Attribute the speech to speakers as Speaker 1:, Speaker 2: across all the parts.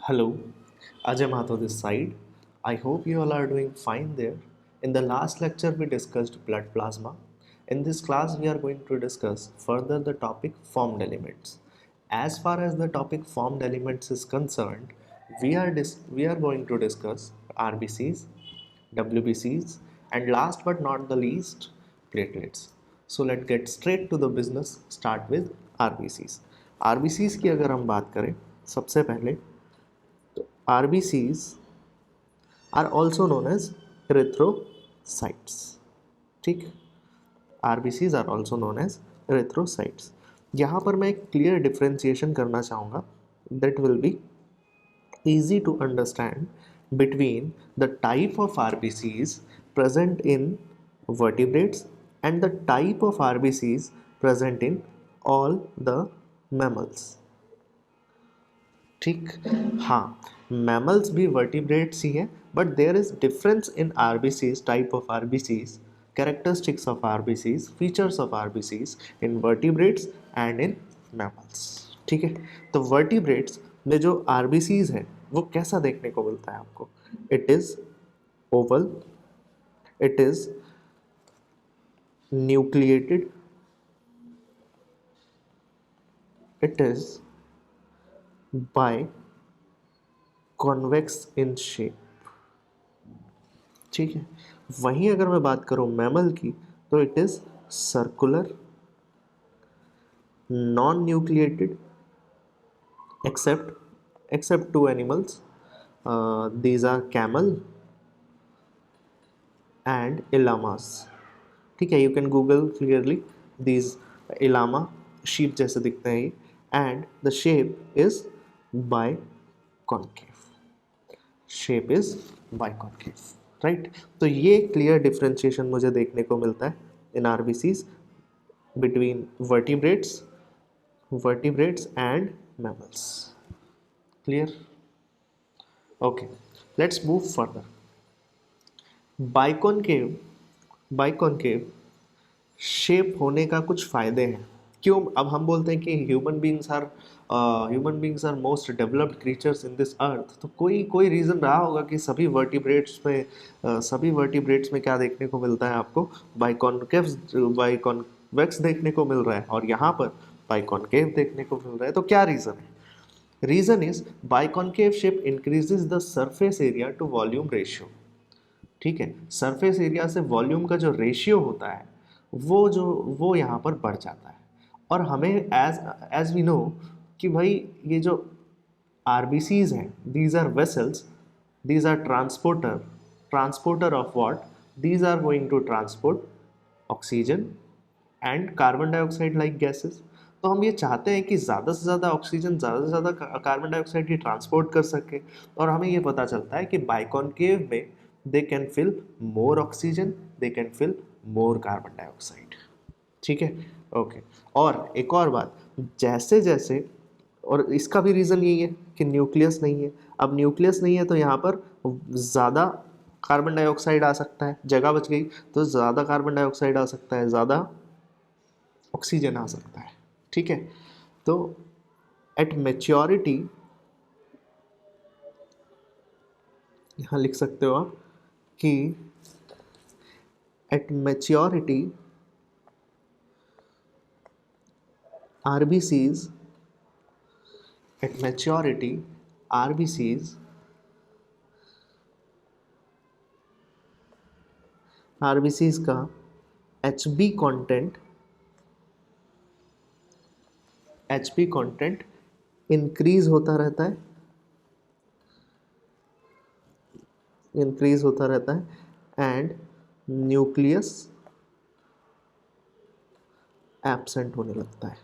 Speaker 1: Hello, Ajay Mathur this side. I hope you all are doing fine there. In the last lecture, we discussed blood plasma. In this class, we are going to discuss further the topic formed elements. As far as the topic formed elements is concerned, we are going to discuss RBCs, WBCs, and last but not the least, platelets. So let's get straight to the business. Start with RBCs. RBCs की अगर हम बात करें सबसे पहले RBCs are also known as erythrocytes. ठीक, RBCs are also known as erythrocytes. यहाँ पर मैं एक क्लियर डिफ्रेंसिएशन करना चाहूँगा that will be easy to understand between the type of RBCs present in vertebrates and the type of RBCs present in all the mammals. ठीक, हाँ, mammals भी vertebrates ही हैं, but there is difference in RBCs, type of RBCs, characteristics of RBCs, features of RBCs in vertebrates and in mammals. ठीक है, तो vertebrates में जो आरबीसीज हैं वो कैसा देखने को मिलता है आपको? It is Oval, it is nucleated, it is by convex in shape. ठीक है, वहीं अगर मैं बात करूं मैमल की तो it is circular, non nucleated, except two animals. These are camel and llamas. ठीक है, you can Google clearly these. Llama sheep जैसे दिखते हैं ये, and the shape is biconcave. Shape is biconcave, right. तो ये clear differentiation मुझे देखने को मिलता है in RBCs between vertebrates and mammals. Clear? Okay, let's move further. Biconcave shape होने का कुछ फायदे हैं. क्यों? अब हम बोलते हैं कि human beings are most developed creatures in this earth. तो कोई रीज़न रहा होगा कि सभी वर्टिब्रेट्स में क्या देखने को मिलता है आपको? बाइकॉन्वेक्स देखने को मिल रहा है और यहाँ पर बाइकॉनकेव देखने को मिल रहा है. तो क्या रीज़न है? Reason is biconcave shape increases the surface area to volume ratio. ठीक है, सरफेस एरिया से वॉल्यूम का जो रेशियो होता है वो यहाँ पर बढ़ जाता है. और हमें एज वी नो कि भाई ये जो आरबीसीज हैं, these are vessels, these are transporter of what? These are going to transport oxygen and carbon dioxide like gases. तो हम ये चाहते हैं कि ज़्यादा से ज़्यादा ऑक्सीजन, ज़्यादा से ज़्यादा कार्बन डाइऑक्साइड की ट्रांसपोर्ट कर सके. और हमें ये पता चलता है कि बाइकॉनकेव में they can fill more oxygen, they can fill more carbon dioxide. ठीक है, ओके. और एक और बात, जैसे जैसे, और इसका भी रीज़न यही है कि न्यूक्लियस नहीं है. अब न्यूक्लियस नहीं है तो यहाँ पर ज़्यादा कार्बन डाइऑक्साइड आ सकता है, जगह बच गई तो ज़्यादा कार्बन डाइऑक्साइड आ सकता है, ज़्यादा ऑक्सीजन आ सकता है. ठीक है, तो एट मैच्योरिटी, यहाँ लिख सकते हो आप कि at maturity RBCs, at maturity RBCs का HB कंटेंट इंक्रीज होता रहता है एंड न्यूक्लियस एब्सेंट होने लगता है.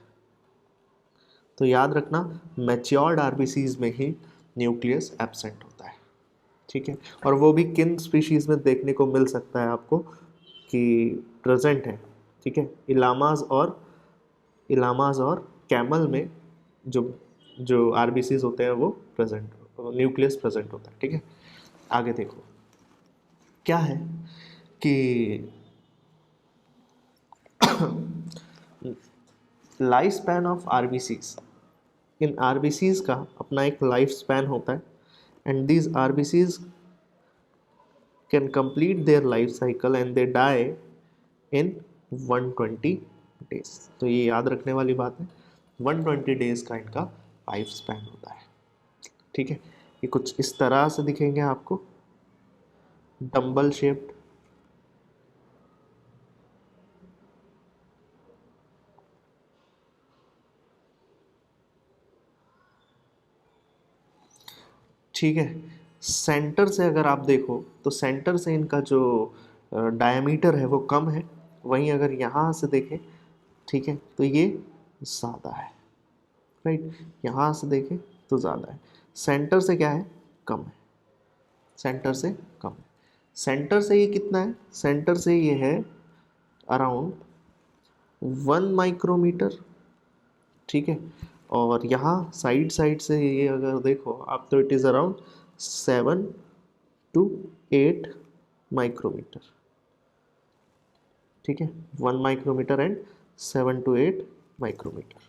Speaker 1: तो याद रखना, मैच्योर्ड आरबीसीज में ही न्यूक्लियस एब्सेंट होता है. ठीक है, और वो भी किन स्पीशीज़ में देखने को मिल सकता है आपको कि प्रेजेंट है? ठीक है, इलामाज और कैमल में जो जो आरबीसीज होते हैं वो प्रेजेंट, न्यूक्लियस प्रेजेंट होता है. ठीक है, आगे देखो क्या है कि life span of RBCs in RBCs का अपना एक लाइफ स्पैन होता है, and these RBCs can complete their life cycle and they die in 120 days. तो ये याद रखने वाली बात है, 120 डेज का इनका लाइफ स्पैन होता है। ठीक है, ये कुछ इस तरह से दिखेंगे आपको, डंबल शेप्ड। ठीक है, सेंटर से अगर आप देखो तो सेंटर से इनका जो डायमीटर है वो कम है, वहीं अगर यहाँ से देखें, ठीक है, तो ये ज़्यादा है, राइट। यहाँ से देखें तो ज़्यादा है, सेंटर से क्या है, कम है, सेंटर से कम है। सेंटर से ये कितना है, सेंटर से ये है अराउंड 1 माइक्रोमीटर। ठीक है, और यहाँ साइड साइड से ये अगर देखो आप तो it is around 7 to 8 micrometre. ठीक है, 1 माइक्रोमीटर एंड 7 to 8 माइक्रोमीटर।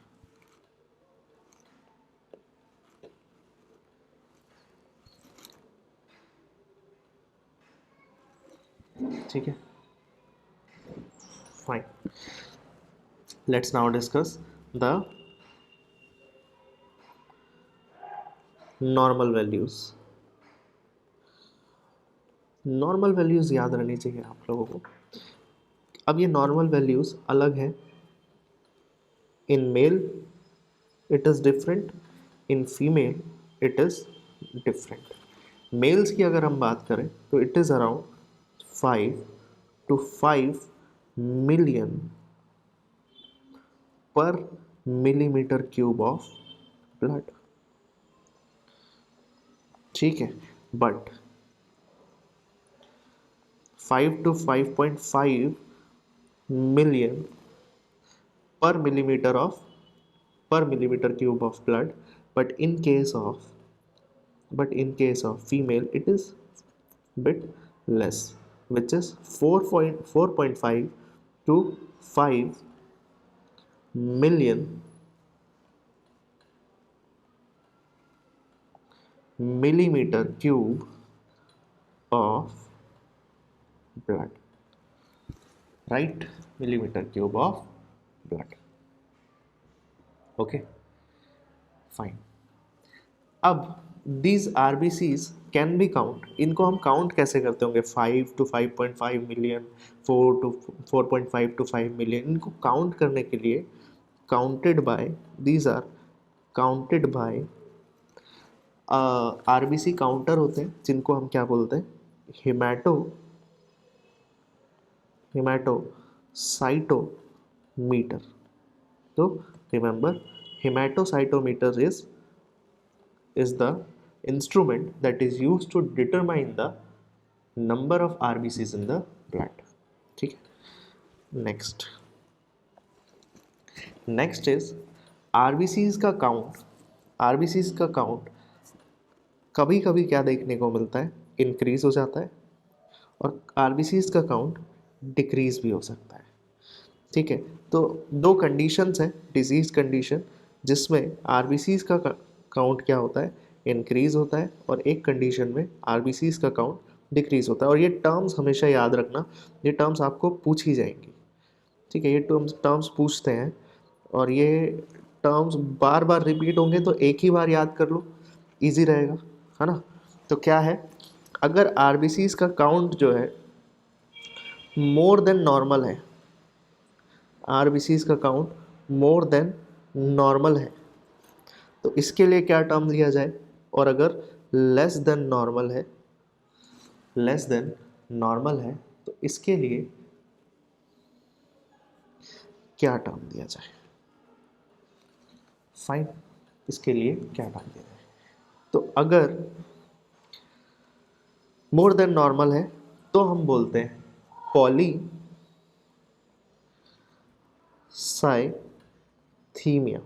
Speaker 1: ठीक है, fine. Let's now discuss the normal values. Normal values याद रहनी चाहिए आप लोगों को। अब ये नॉर्मल वैल्यूज अलग है, in male it is different, in female it is different. Males की अगर हम बात करें तो it is around 5 to 5 million per millimetre cube of blood. ठीक है, but 5 to 5.5 million per millimeter cube of blood, but in case of female it is bit less, which is 4.5 to 5 million millimeter cube of blood, right, millimeter cube of blood. Okay, fine. अब these RBCs can be count, इनको हम count कैसे करते होंगे, 5 to 5.5 million, 4.5 to 5 million, इनको count करने के लिए counted by, these are counted by RBC counter होते हैं, जिनको हम क्या बोलते हैं, हेमाटोसाइटोमीटर। तो remember, haemocytometer is the instrument that is used to determine the number of RBCs in the blood. ठीक है, नेक्स्ट इज RBCs का काउंट कभी कभी क्या देखने को मिलता है, इंक्रीज हो जाता है, और RBCs का काउंट डिक्रीज भी हो सकता है। ठीक है, तो दो कंडीशंस हैं, डिजीज कंडीशन जिसमें RBCs का काउंट क्या होता है, इंक्रीज होता है, और एक कंडीशन में RBCs का काउंट डिक्रीज होता है। और ये टर्म्स हमेशा याद रखना, ये टर्म्स आपको पूछी जाएंगी। ठीक है, ये टर्म्स पूछते हैं, और ये टर्म्स बार बार रिपीट होंगे, तो एक ही बार याद कर लो, इजी रहेगा, है ना। तो क्या है, अगर RBCs का काउंट जो है मोर देन नॉर्मल है, RBCs का काउंट मोर देन नॉर्मल है, तो इसके लिए क्या टर्म लिया जाए, और अगर लेस देन नॉर्मल है तो इसके लिए क्या टर्म दिया जाए, फाइन, इसके लिए क्या टर्म दिया जाए। तो अगर मोर देन नॉर्मल है तो हम बोलते हैं पॉलीसाइथीमिया।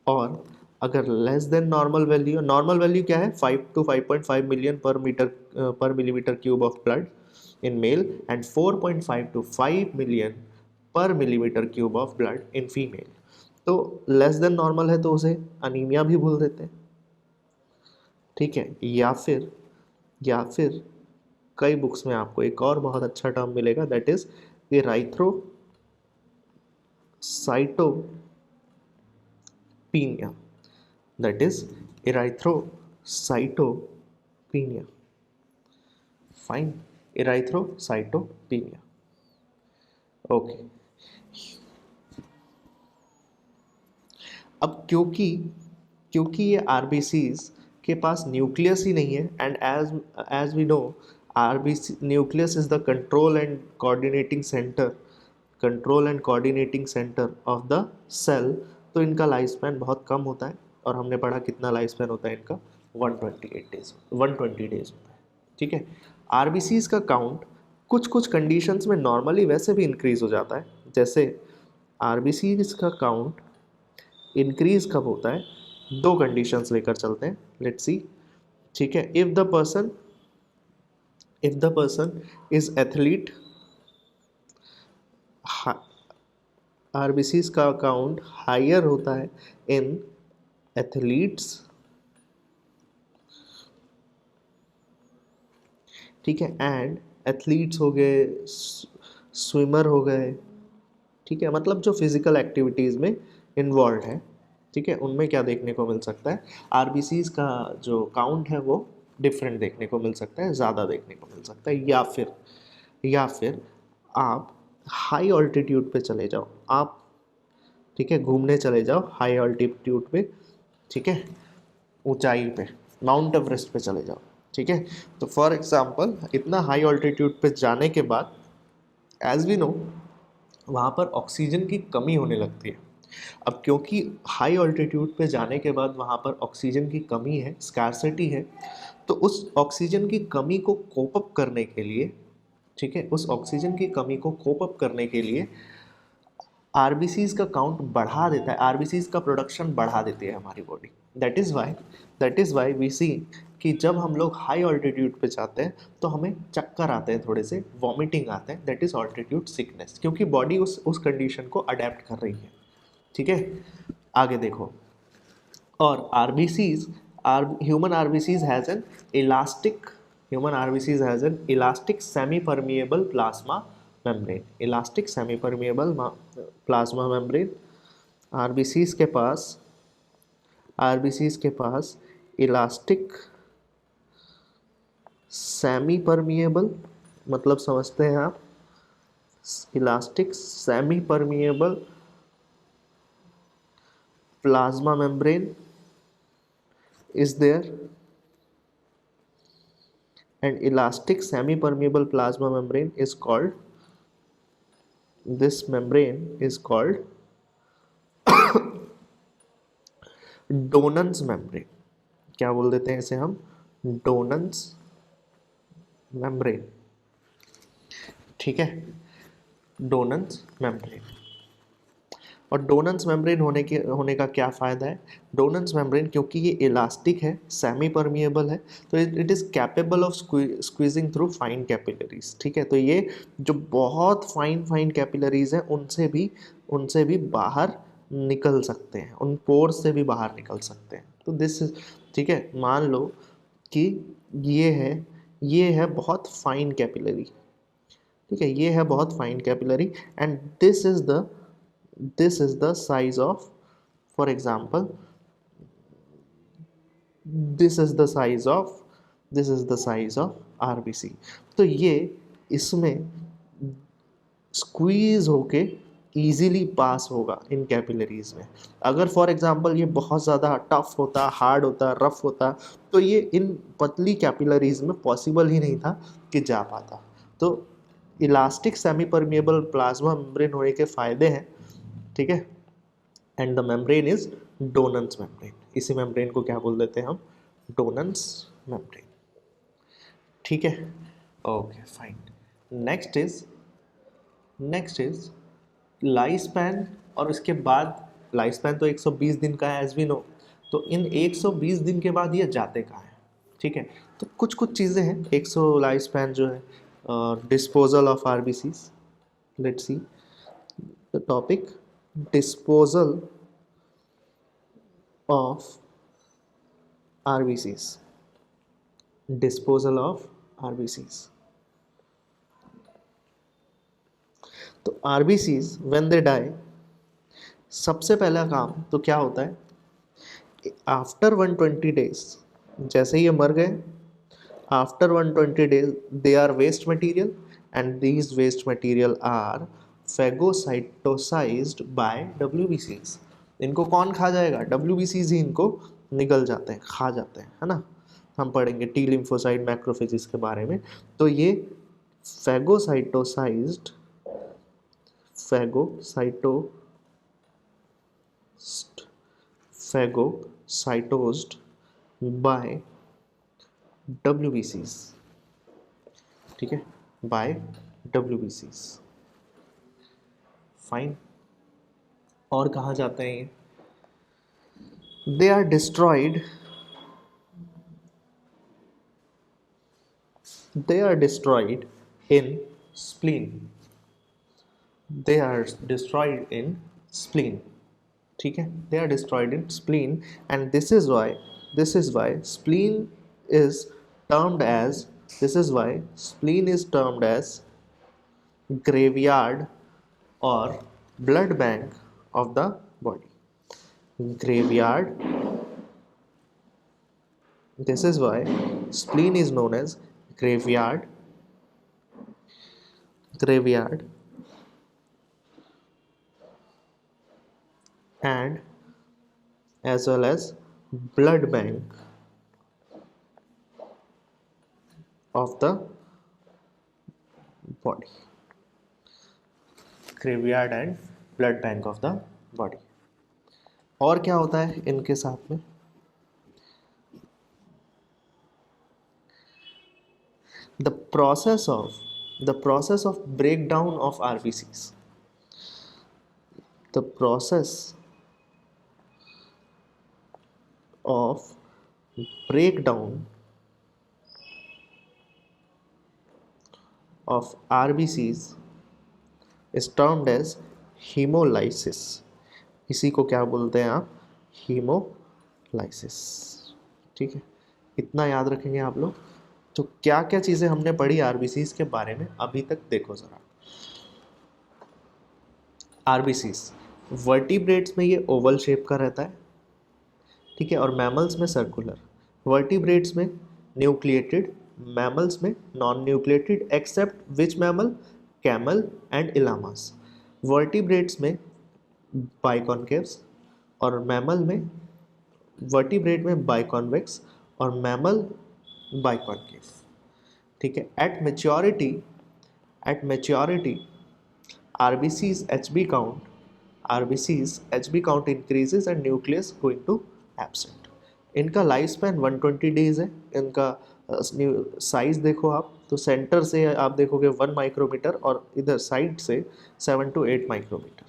Speaker 1: और अगर लेस देन नॉर्मल वैल्यू क्या है, 5 to 5.5 million per millimetre cube of blood in male, and 4.5 to 5 million per millimetre cube of blood in female. तो लेस देन नॉर्मल है तो उसे अनीमिया भी बोल देते हैं, ठीक है। या फिर कई बुक्स में आपको एक और बहुत अच्छा टर्म मिलेगा, that is erythrocytopenia, that is erythrocytopenia, fine, erythrocytopenia, okay. अब क्योंकि क्योंकि ये आरबीसीज के पास न्यूक्लियस ही नहीं है, and as we know RBC nucleus is the control and coordinating centre of the cell, तो इनका लाइफ स्पैन बहुत कम होता है। और हमने पढ़ा कितना लाइफ स्पैन होता है इनका, 120 डेज होता है, ठीक है। आरबीसीज का काउंट कुछ कुछ कंडीशंस में नॉर्मली वैसे भी इंक्रीज हो जाता है, जैसे आरबीसीज का काउंट इंक्रीज कब होता है, दो कंडीशंस लेकर चलते हैं, लेट्स सी, ठीक है। If the person is athlete, RBCs का काउंट हायर होता है इन एथलीट्स, ठीक है, एंड एथलीट्स हो गए, स्विमर हो गए, ठीक है, मतलब जो फिजिकल एक्टिविटीज़ में इन्वॉल्व है, ठीक है, उनमें क्या देखने को मिल सकता है, आरबीसीज का जो काउंट है वो डिफरेंट देखने को मिल सकता है, ज़्यादा देखने को मिल सकता है। या फिर आप हाई ऑल्टीट्यूड पे चले जाओ, आप, ठीक है, घूमने चले जाओ हाई ऑल्टीट्यूड पे, ठीक है, ऊंचाई पे, माउंट एवरेस्ट पे चले जाओ, ठीक है। तो फॉर एग्जांपल इतना हाई ऑल्टीट्यूड पे जाने के बाद, एज वी नो, वहाँ पर ऑक्सीजन की कमी होने लगती है। अब क्योंकि हाई ऑल्टीट्यूड पे जाने के बाद वहाँ पर ऑक्सीजन की कमी है, स्कार्सिटी है, तो उस ऑक्सीजन की कमी को कोप अप करने के लिए, ठीक है, उस ऑक्सीजन की कमी को कोप अप करने के लिए आरबीसीज का काउंट बढ़ा देता है, आरबीसीज का प्रोडक्शन बढ़ा देती है हमारी body. That is why we see कि जब हम लोग हाई ऑल्टीट्यूड पे जाते हैं तो हमें चक्कर आते हैं, थोड़े से वॉमिटिंग आते हैं, दैट इज़ ऑल्टीट्यूड सिकनेस, क्योंकि बॉडी उस कंडीशन को अडेप्ट कर रही है, ठीक है। आगे देखो, और RBCs are human RBCs has an elastic semi permeable plasma membrane. RBCs के पास इलास्टिक सेमी परमिएबल, मतलब समझते हैं आप, elastic semi permeable plasma membrane is there, and elastic semi permeable plasma membrane is called, this membrane is called Donnan's membrane. क्या बोल देते हैं इसे हम, डोनन्स मेम्ब्रेन, ठीक है, डोनन्स मेम्ब्रेन। और डोनन्स मेम्ब्रेन होने का क्या फ़ायदा है, डोनन्स मेम्ब्रेन क्योंकि ये इलास्टिक है, सेमी परमिएबल है, तो it is capable of squeezing through fine capillaries, ठीक है। तो ये जो बहुत फाइन कैपिलरीज हैं उनसे भी बाहर निकल सकते हैं, उन पोर्स से भी बाहर निकल सकते हैं। तो दिस इज, ठीक है, मान लो कि ये है बहुत फाइन कैपिलरी, ठीक है, ये है बहुत fine capillary, and this is the size of, for example, this is the size of RBC। तो ये इसमें स्क्वीज होके ईजीली पास होगा इन कैपिलरीज में। अगर फॉर एग्जांपल ये बहुत ज़्यादा टफ होता, हार्ड होता, रफ होता, तो ये इन पतली कैपिलरीज में पॉसिबल ही नहीं था कि जा पाता। तो elastic semi permeable plasma membrane होने के फ़ायदे हैं, ठीक है, and the membrane is Donnan's membrane. इसी मेम्ब्रेन को क्या बोल देते हैं हम, डोनन्स मेम्ब्रेन, ठीक है, okay fine. Next is life span, और इसके बाद लाइफ स्पैन तो 120 दिन का है एज वी नो, तो इन 120 दिन के बाद ये जाते कहाँ हैं, ठीक है। तो कुछ चीज़ें हैं, 100 लाइफ स्पैन जो है, disposal of RBCs, let's see, the topic disposal of RBCs. Disposal of RBCs. तो RBCs when they die, सबसे पहला काम तो क्या होता है, आफ्टर 120 डेज, जैसे ही ये मर गए, after 120 days they are waste material and these waste material are phagocytosized by WBCs. इनको कौन खा जाएगा? WBCs ही इनको निगल जाते हैं, खा जाते हैं, है ना. हम पढ़ेंगे टी लिम्फोसाइट मैक्रोफेजेस के बारे में. तो ये फेगोसाइटोसाइज्ड phagocytosed by WBCs. ठीक है, by WBCs. फाइन. और कहाँ जाते हैं ये? They are destroyed in spleen. They are destroyed in spleen. ठीक है, they are destroyed in spleen, and this is why spleen is termed as graveyard or blood bank of the body. Graveyard. This is why spleen is known as graveyard and as well as blood bank of the body. Graveyard and blood bank of the body. और क्या होता है इनके साथ में? The process of breakdown of RBCs. The process of breakdown of RBCs is termed as hemolysis. इसी को क्या बोलते हैं आप? हीमोलाइसिस. ठीक है, इतना याद रखेंगे आप लोग. तो क्या क्या चीज़ें हमने पढ़ी RBCs के बारे में अभी तक देखो ज़रा. RBCs वर्टिब्रेट्स में ये ओवल शेप का रहता है, ठीक है, और मैमल्स में सर्कुलर. वर्टिब्रेट्स में न्यूक्लिएटेड, मैमल्स में non nucleated except which mammal? Camel and llamas. Vertebrates में बाइकॉन्केव्स और मैमल में, वर्टिब्रेट में बाइकॉन्वेक्स और मैमल बाइकॉन्केव. ठीक है. Eight maturity RBCs HB count increases and nucleus going to absent. इनका लाइफ स्पैन 120 डेज है. इनका साइज देखो आप, तो सेंटर से आप देखोगे 1 माइक्रोमीटर और इधर साइड से 7 to 8 micrometre.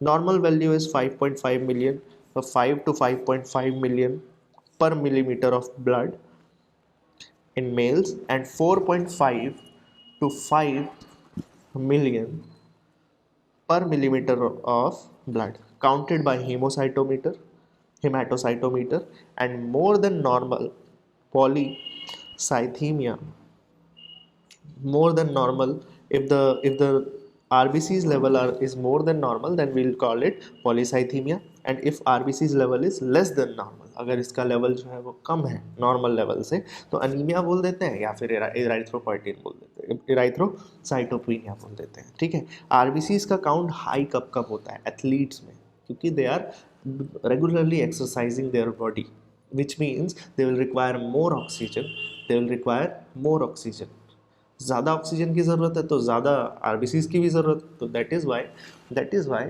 Speaker 1: Normal value is 5.5 million, 5 to 5.5 million per millimeter of blood in males and 4.5 to 5 million per millimeter of blood counted by hematocytometer and more than normal polycythemia. More than normal, if the RBCs level is more than normal, then we'll call it polycythemia, and if RBCs level is less than normal, अगर इसका level जो है वो कम है normal level से, तो anaemia बोल देते हैं या फिर इराइथ्रोपोइटिन बोल देते हैं, इराइथ्रोसाइटोपिनिया बोल देते हैं. ठीक है. RBCs का काउंट हाई कब कब होता है? एथलीट्स में, क्योंकि they are regularly exercising their body, which means they will require more oxygen. ज़्यादा ऑक्सीजन की ज़रूरत है तो ज़्यादा RBCs की भी ज़रूरत है. तो that is why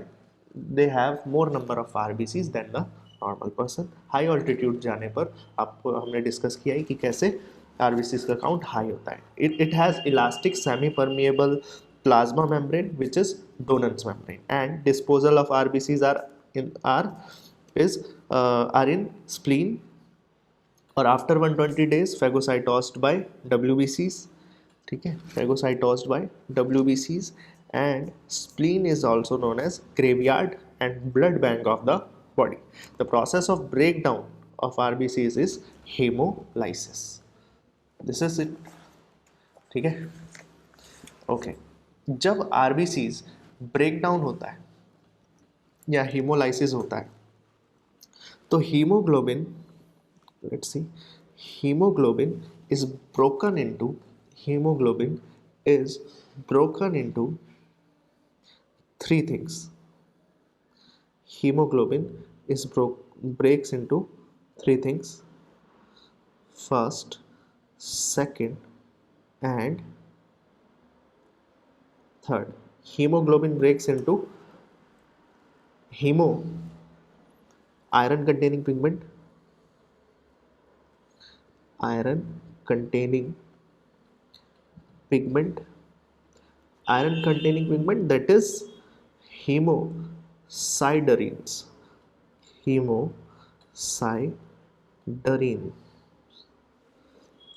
Speaker 1: they have more number of RBCs than the normal person. High altitude जाने पर आपको हमने डिस्कस किया है कि कैसे RBCs का काउंट हाई होता है. It has elastic semi permeable plasma membrane which is Donnan's membrane, and disposal of RBCs are in spleen, और after 120 days phagocytosed by WBCs. ठीक है, phagocytosed by WBCs and spleen is also known as graveyard and blood bank of the body. The process of breakdown of RBCs is hemolysis. This is it. ठीक है, okay. जब RBCs break down होता है या haemolysis होता है तो haemoglobin, let's see, hemoglobin is broken into hemoglobin is broken into three things. Hemoglobin is breaks into three things: first, second, and third. Hemoglobin breaks into hemo, iron containing pigment, iron containing pigment, iron containing pigment, that is hemosiderines, hemosiderine,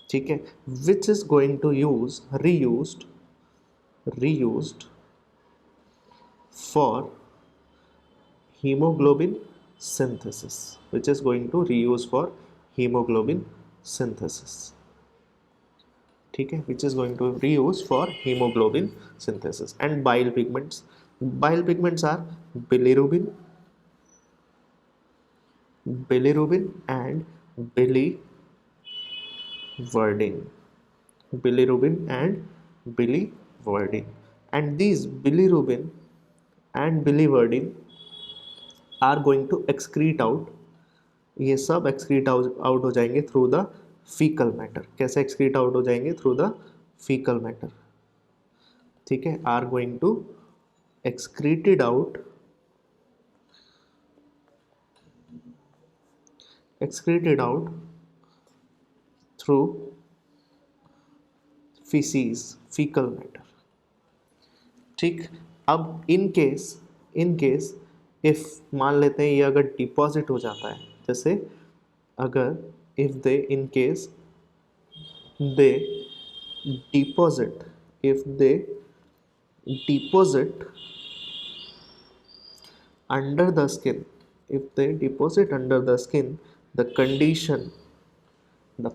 Speaker 1: ठीक है, which is going to use reused for hemoglobin synthesis, which is going to reuse for hemoglobin synthesis, ठीक है, which is going to reuse for hemoglobin synthesis. And bile pigments are bilirubin and biliverdin, and these bilirubin and biliverdin are going to excrete out, ये सब excrete out हो जाएंगे through the fecal matter. कैसे excrete out हो जाएंगे? through the fecal matter, ठीक है, are going to excreted out through feces, fecal matter, ठीक। अब इन केस इफ मान लेते हैं ये अगर डिपॉजिट हो जाता है, जैसे अगर if they in case they deposit, if they deposit under the skin, the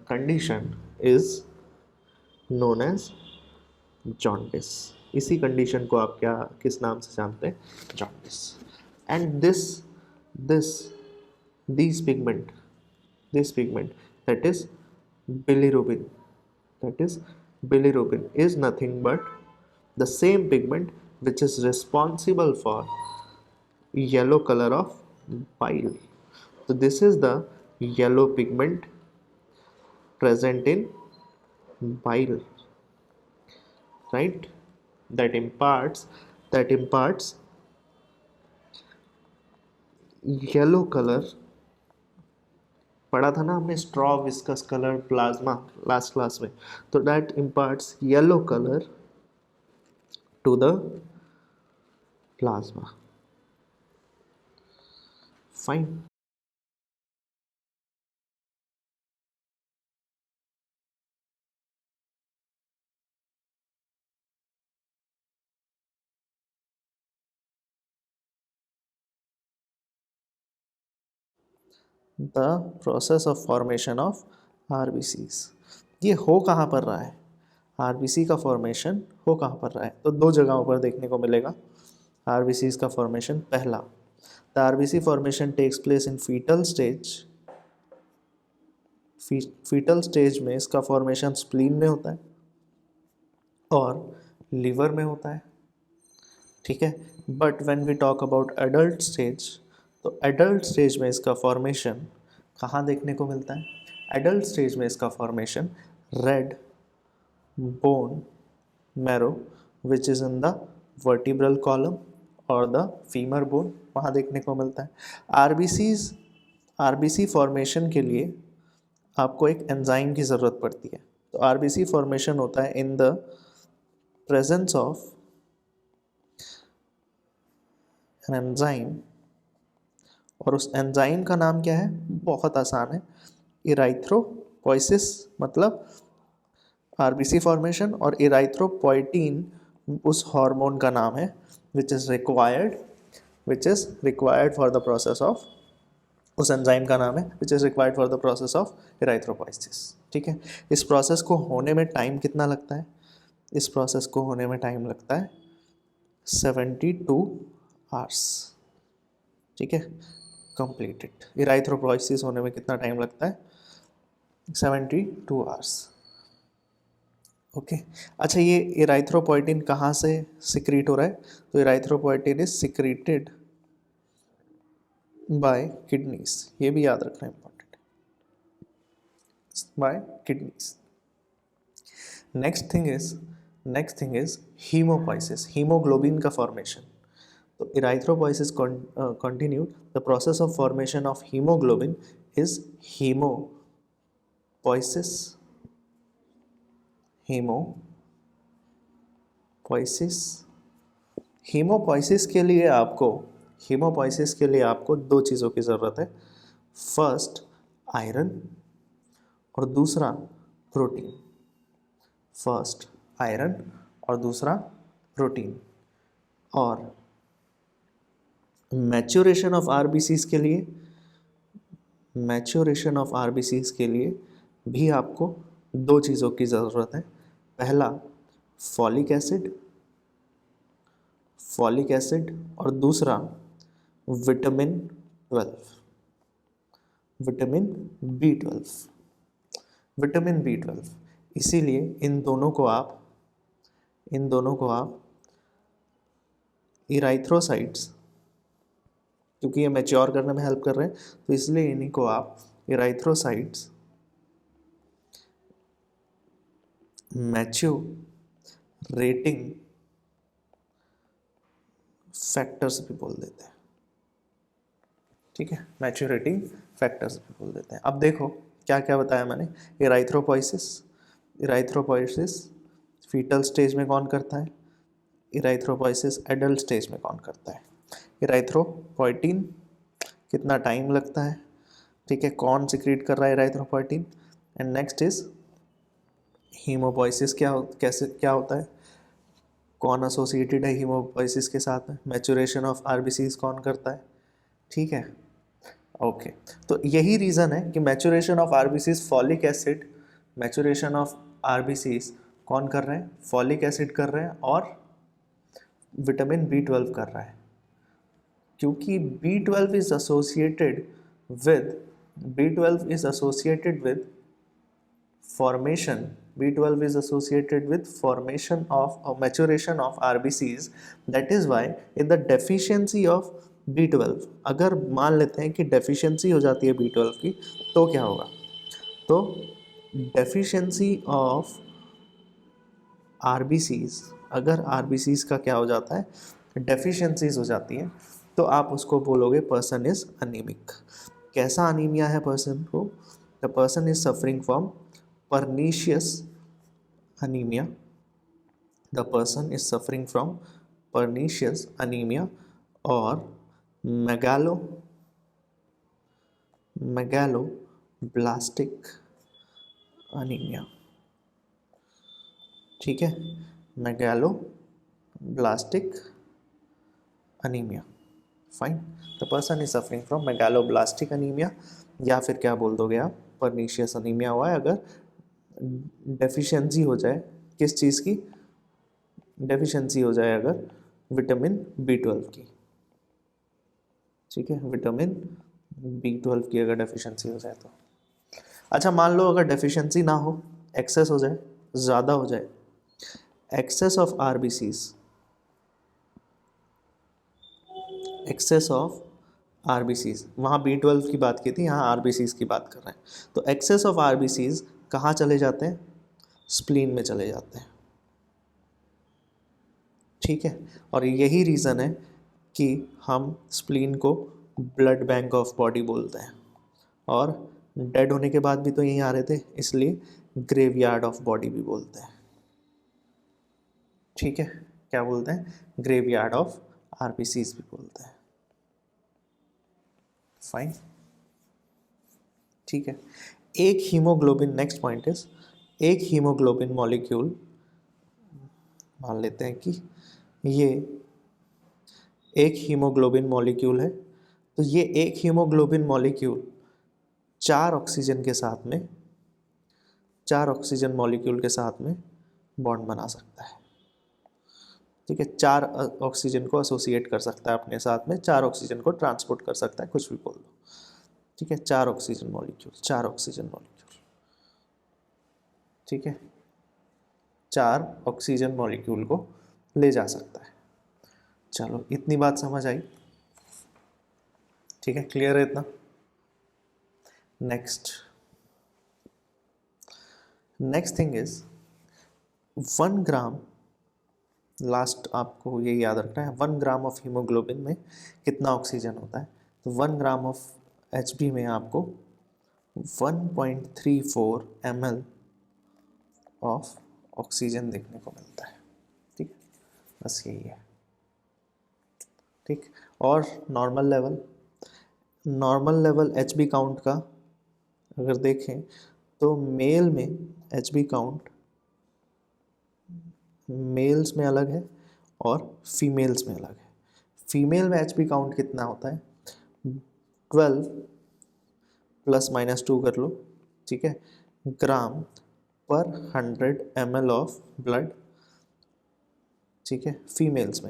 Speaker 1: condition is known as jaundice. इसी कंडीशन को आप किस नाम से जानते हैं? jaundice. And these pigment that is bilirubin is nothing but the same pigment which is responsible for yellow color of bile. So this is the yellow pigment present in bile, right? That imparts yellow color. पढ़ा था ना हमने straw, viscous colour, plasma last class में, तो that imparts yellow colour to the plasma, fine. The process of formation of RBCs, ये हो कहाँ पर रहा है? RBC का फॉर्मेशन हो कहाँ पर रहा है? तो दो जगहों पर देखने को मिलेगा RBCs का फॉर्मेशन। पहला, the RBC formation takes place in foetal stage में इसका फॉर्मेशन स्प्लीन में होता है और लीवर में होता है, ठीक है। But when we talk about adult stage, तो एडल्ट स्टेज में इसका फॉर्मेशन कहाँ देखने को मिलता है? एडल्ट स्टेज में इसका formation red bone marrow which is in the vertebral column और द फीमर बोन, वहाँ देखने को मिलता है। RBC फॉर्मेशन के लिए आपको एक एंजाइम की ज़रूरत पड़ती है, तो RBC फॉर्मेशन होता है in the presence of an enzyme, और उस एंजाइम का नाम क्या है? बहुत आसान है, इराइथ्रोपोइसिस। मतलब RBC फॉर्मेशन और इराइथ्रोपोइटीन उस हार्मोन का नाम है which is required for the process of, उस एंजाइम का नाम है which is required for the process of erythropoiesis. ठीक है, इस प्रोसेस को होने में टाइम कितना लगता है? इस प्रोसेस को होने में टाइम लगता है 72 आवर्स। ठीक है, कंप्लीटेड। इराइथ्रोपोइसिस होने में कितना टाइम लगता है? 72 आवर्स। ओके, अच्छा ये इराइथ्रोपोइटिन कहाँ से सिक्रीट हो रहा है? तो erythropoietin is secreted by kidneys, ये भी याद रखना इंपॉर्टेंट है, by kidneys. Next thing is haemopoiesis, haemoglobin का फॉर्मेशन। तो erythropoiesis continue, the process of formation of haemoglobin is haemopoiesis. Haemopoiesis के लिए आपको दो चीज़ों की ज़रूरत है, फर्स्ट आयरन और दूसरा प्रोटीन। फर्स्ट आयरन और दूसरा प्रोटीन। और मैच्योरेशन ऑफ आरबीसीज के लिए भी आपको दो चीज़ों की ज़रूरत है, पहला फॉलिक एसिड और दूसरा विटामिन 12, विटामिन बी 12। इसीलिए इन दोनों को आप इराइथ्रोसाइट्स, क्योंकि ये मैच्योर करने में हेल्प कर रहे हैं, तो इसलिए इन्हीं को आप इराइथ्रोसाइट्स मैच्योरेटिंग फैक्टर्स भी बोल देते हैं। ठीक है, मैच्योरेटिंग फैक्टर्स भी बोल देते हैं। अब देखो क्या क्या बताया मैंने। इराइथ्रोपोइसिस फीटल स्टेज में कौन करता है? इराइथ्रोपोइसिस एडल्ट स्टेज में कौन करता है? इराइथ्रोपोइटिन कितना टाइम लगता है? ठीक है, कौन सिक्रीट कर रहा है इराइथ्रोपोइटिन? एंड नेक्स्ट इज हीमोपोइसिस क्या होता है, कौन एसोसिएटेड है हीमोपोइसिस के साथ में? मैच्योरेशन ऑफ आरबीसीज कौन करता है? ठीक है, ओके। तो यही रीज़न है कि मैच्योरेशन ऑफ आरबीसीज कौन कर रहे हैं? फॉलिक एसिड कर रहे हैं और विटामिन B12 कर रहा है, क्योंकि B12 is associated with formation of or maturation of RBCs. That is why in the deficiency of B12, अगर मान लेते हैं कि डेफिशिएंसी हो जाती है B12 की, तो क्या होगा? तो डेफिशिएंसी ऑफ RBCs, अगर RBCs का क्या हो जाता है, डेफिशिएंसीज हो जाती है, तो आप उसको बोलोगे पर्सन इज अनीमिक। कैसा अनीमिया है पर्सन को? The person is suffering from pernicious anemia. The person is suffering from pernicious anemia or megaloblastic anemia. ठीक है, megaloblastic anemia. Fine, the person is suffering from megaloblastic anaemia, या फिर क्या बोल दोगे आप? पर्नीशियस अनीमिया हुआ है अगर डेफिशिएंसी हो जाए, किस चीज़ की डेफिशिएंसी हो जाए? अगर विटामिन B12 की। ठीक है, विटामिन B12 की अगर डेफिशिएंसी हो जाए तो। अच्छा, मान लो अगर डेफिशिएंसी ना हो, एक्सेस हो जाए, ज़्यादा हो जाए, एक्सेस ऑफ आरबीसीज, वहाँ B12 की बात की थी, यहाँ आरबीसीज की बात कर रहे हैं। तो एक्सेस ऑफ आरबीसीज कहाँ चले जाते हैं? स्प्लीन में चले जाते हैं। ठीक है, और यही रीज़न है कि हम स्प्लीन को ब्लड बैंक ऑफ बॉडी बोलते हैं, और डेड होने के बाद भी तो यहीं आ रहे थे, इसलिए ग्रेवयार्ड ऑफ बॉडी भी बोलते हैं। ठीक है, क्या बोलते हैं? ग्रेवयार्ड ऑफ आरबीसीज भी बोलते हैं। फाइन, ठीक है। नेक्स्ट पॉइंट इज एक हीमोग्लोबिन मॉलिक्यूल मान लेते हैं कि ये एक हीमोग्लोबिन मॉलिक्यूल है, तो ये एक हीमोग्लोबिन मॉलिक्यूल चार ऑक्सीजन मॉलिक्यूल के साथ में बॉन्ड बना सकता है। ठीक है, चार ऑक्सीजन को एसोसिएट कर सकता है अपने साथ में, चार ऑक्सीजन को ट्रांसपोर्ट कर सकता है, कुछ भी बोल दो। ठीक है, चार ऑक्सीजन मॉलिक्यूल। ठीक है, चार ऑक्सीजन मॉलिक्यूल को ले जा सकता है। चलो, इतनी बात समझ आई। ठीक है, क्लियर है इतना। Next thing is 1 gram, last आपको ये याद रखना है, 1 ग्राम ऑफ हीमोग्लोबिन में कितना ऑक्सीजन होता है। तो 1 ग्राम ऑफ HB में आपको 1.34 ml ऑफ ऑक्सीजन देखने को मिलता है। ठीक, बस यही है। ठीक, और नॉर्मल लेवल HB काउंट का अगर देखें तो मेल में HB काउंट मेल्स में अलग है और फीमेल्स में अलग है। फीमेल में HB काउंट कितना होता है, 12 ±2 कर लो। ठीक है, ग्राम पर 100 ml ऑफ ब्लड। ठीक है, फीमेल्स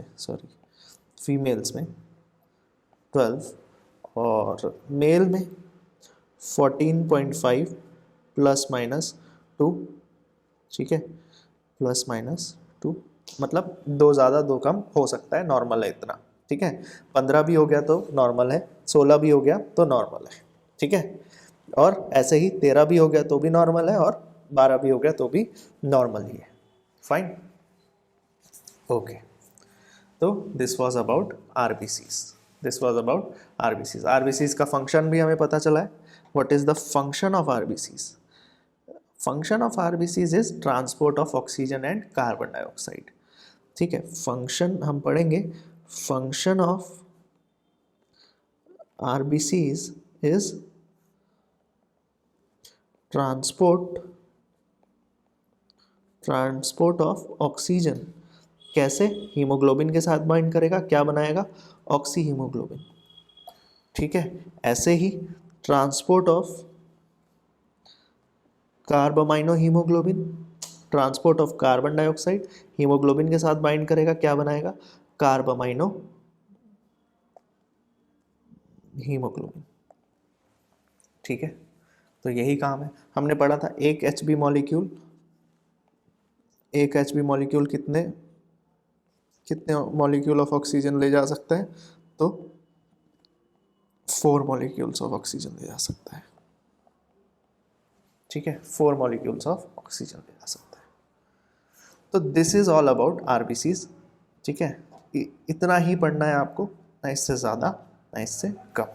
Speaker 1: में 12 और मेल में 14.5 ±2। ठीक है, ±2, मतलब 2 ज़्यादा 2 कम हो सकता है, नॉर्मल है इतना। ठीक है, 15 भी हो गया तो नॉर्मल है, 16 भी हो गया तो नॉर्मल है। ठीक है, और ऐसे ही 13 भी हो गया तो भी नॉर्मल है, और 12 भी हो गया तो भी नॉर्मल ही है। Fine, okay. तो this was about RBCs. RBCs का फंक्शन भी हमें पता चला है। What is the function of RBCs? Function of RBCs is transport of oxygen and carbon dioxide. ठीक है, फंक्शन हम पढ़ेंगे। Function of RBCs is transport of oxygen. कैसे? हीमोग्लोबिन के साथ बाइंड करेगा, क्या बनाएगा? Oxy haemoglobin. ठीक है, ऐसे ही transport of carbamino haemoglobin, transport of carbon dioxide, haemoglobin के साथ बाइंड करेगा, क्या बनाएगा? कार्बामाइनो हीमोग्लोबिन। ठीक है, तो यही काम है। हमने पढ़ा था एक HB मॉलिक्यूल कितने मॉलिक्यूल ऑफ ऑक्सीजन ले जा सकता है? तो 4 मॉलिक्यूल्स ऑफ ऑक्सीजन ले जा सकता है। ठीक है, 4 मॉलिक्यूल्स ऑफ ऑक्सीजन ले जा सकता है। तो this is all about RBCs. ठीक है, इतना ही पढ़ना है आपको, ना इससे ज़्यादा ना इससे कम।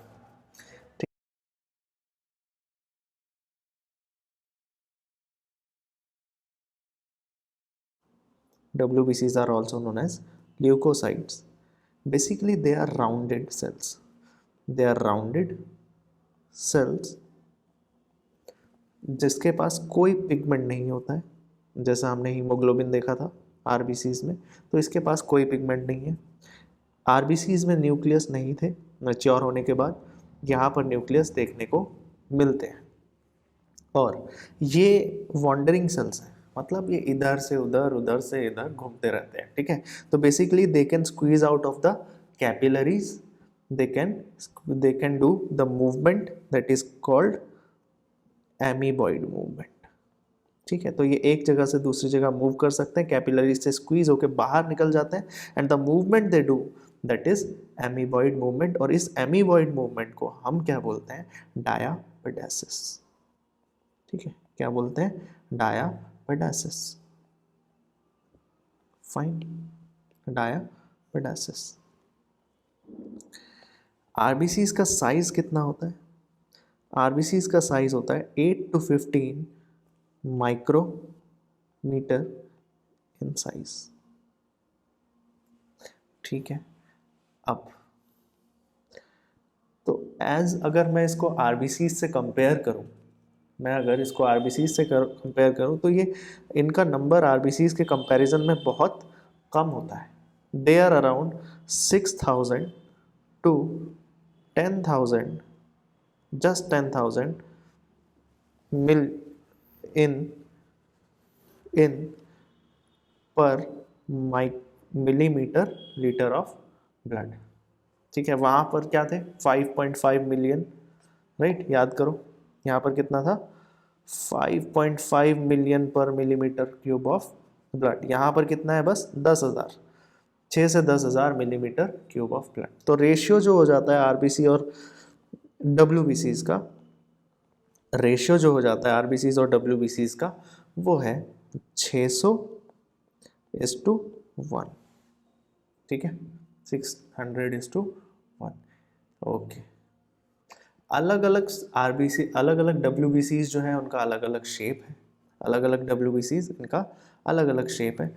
Speaker 1: WBCs are also known as leukocytes. Basically, they are rounded cells. जिसके पास कोई पिगमेंट नहीं होता है। जैसा हमने हीमोग्लोबिन देखा था आरबीसीज में, तो इसके पास कोई पिगमेंट नहीं है। आरबीसीज में न्यूक्लियस नहीं थे, मैच्योर होने के बाद यहाँ पर न्यूक्लियस देखने को मिलते हैं। और ये वॉन्डरिंग सेल्स हैं, मतलब ये इधर से इधर घूमते रहते हैं। ठीक है, तो basically they can squeeze out of the capillaries, they can do the movement that is called amoeboid movement. ठीक है, तो ये एक जगह से दूसरी जगह मूव कर सकते हैं, कैपिलरीज से स्क्वीज होकर बाहर निकल जाते हैं, and the movement they do that is amoeboid movement. और इस एमीबॉइड मूवमेंट को हम क्या बोलते हैं? डायापेडेसिस। ठीक है, क्या बोलते हैं? डायापेडेसिस। फाइन, डायापेडेसिस। आरबीसीज का साइज कितना होता है? आरबीसीज का साइज होता है 8 to 15 माइक्रोमीटर इन साइज। ठीक है, अब तो अगर मैं इसको आरबीसीज से कंपेयर करूं, तो ये इनका नंबर आरबीसीज के कंपैरिजन में बहुत कम होता है, they are around 6,000 to 10,000, just 10,000 मिल in per millimetre litre of blood. ठीक है, वहाँ पर क्या थे 5.5 मिलियन, राइट, याद करो यहाँ पर कितना था 5.5 million per millimetre cube of blood, यहाँ पर कितना है बस 10,000, 6 से 10,000 मिलीमीटर क्यूब ऑफ ब्लड। तो रेशियो जो हो जाता है आरबीसी और डब्ल्यूबीसीज का, रेशियो जो हो जाता है आरबीसीज और डब्ल्यूबीसीज का वो है 600:1। ठीक है, 600:1। ओके, अलग अलग आरबीसी, अलग अलग डब्ल्यूबीसीज जो है उनका अलग अलग शेप है, अलग अलग डब्ल्यूबीसीज इनका अलग अलग शेप है।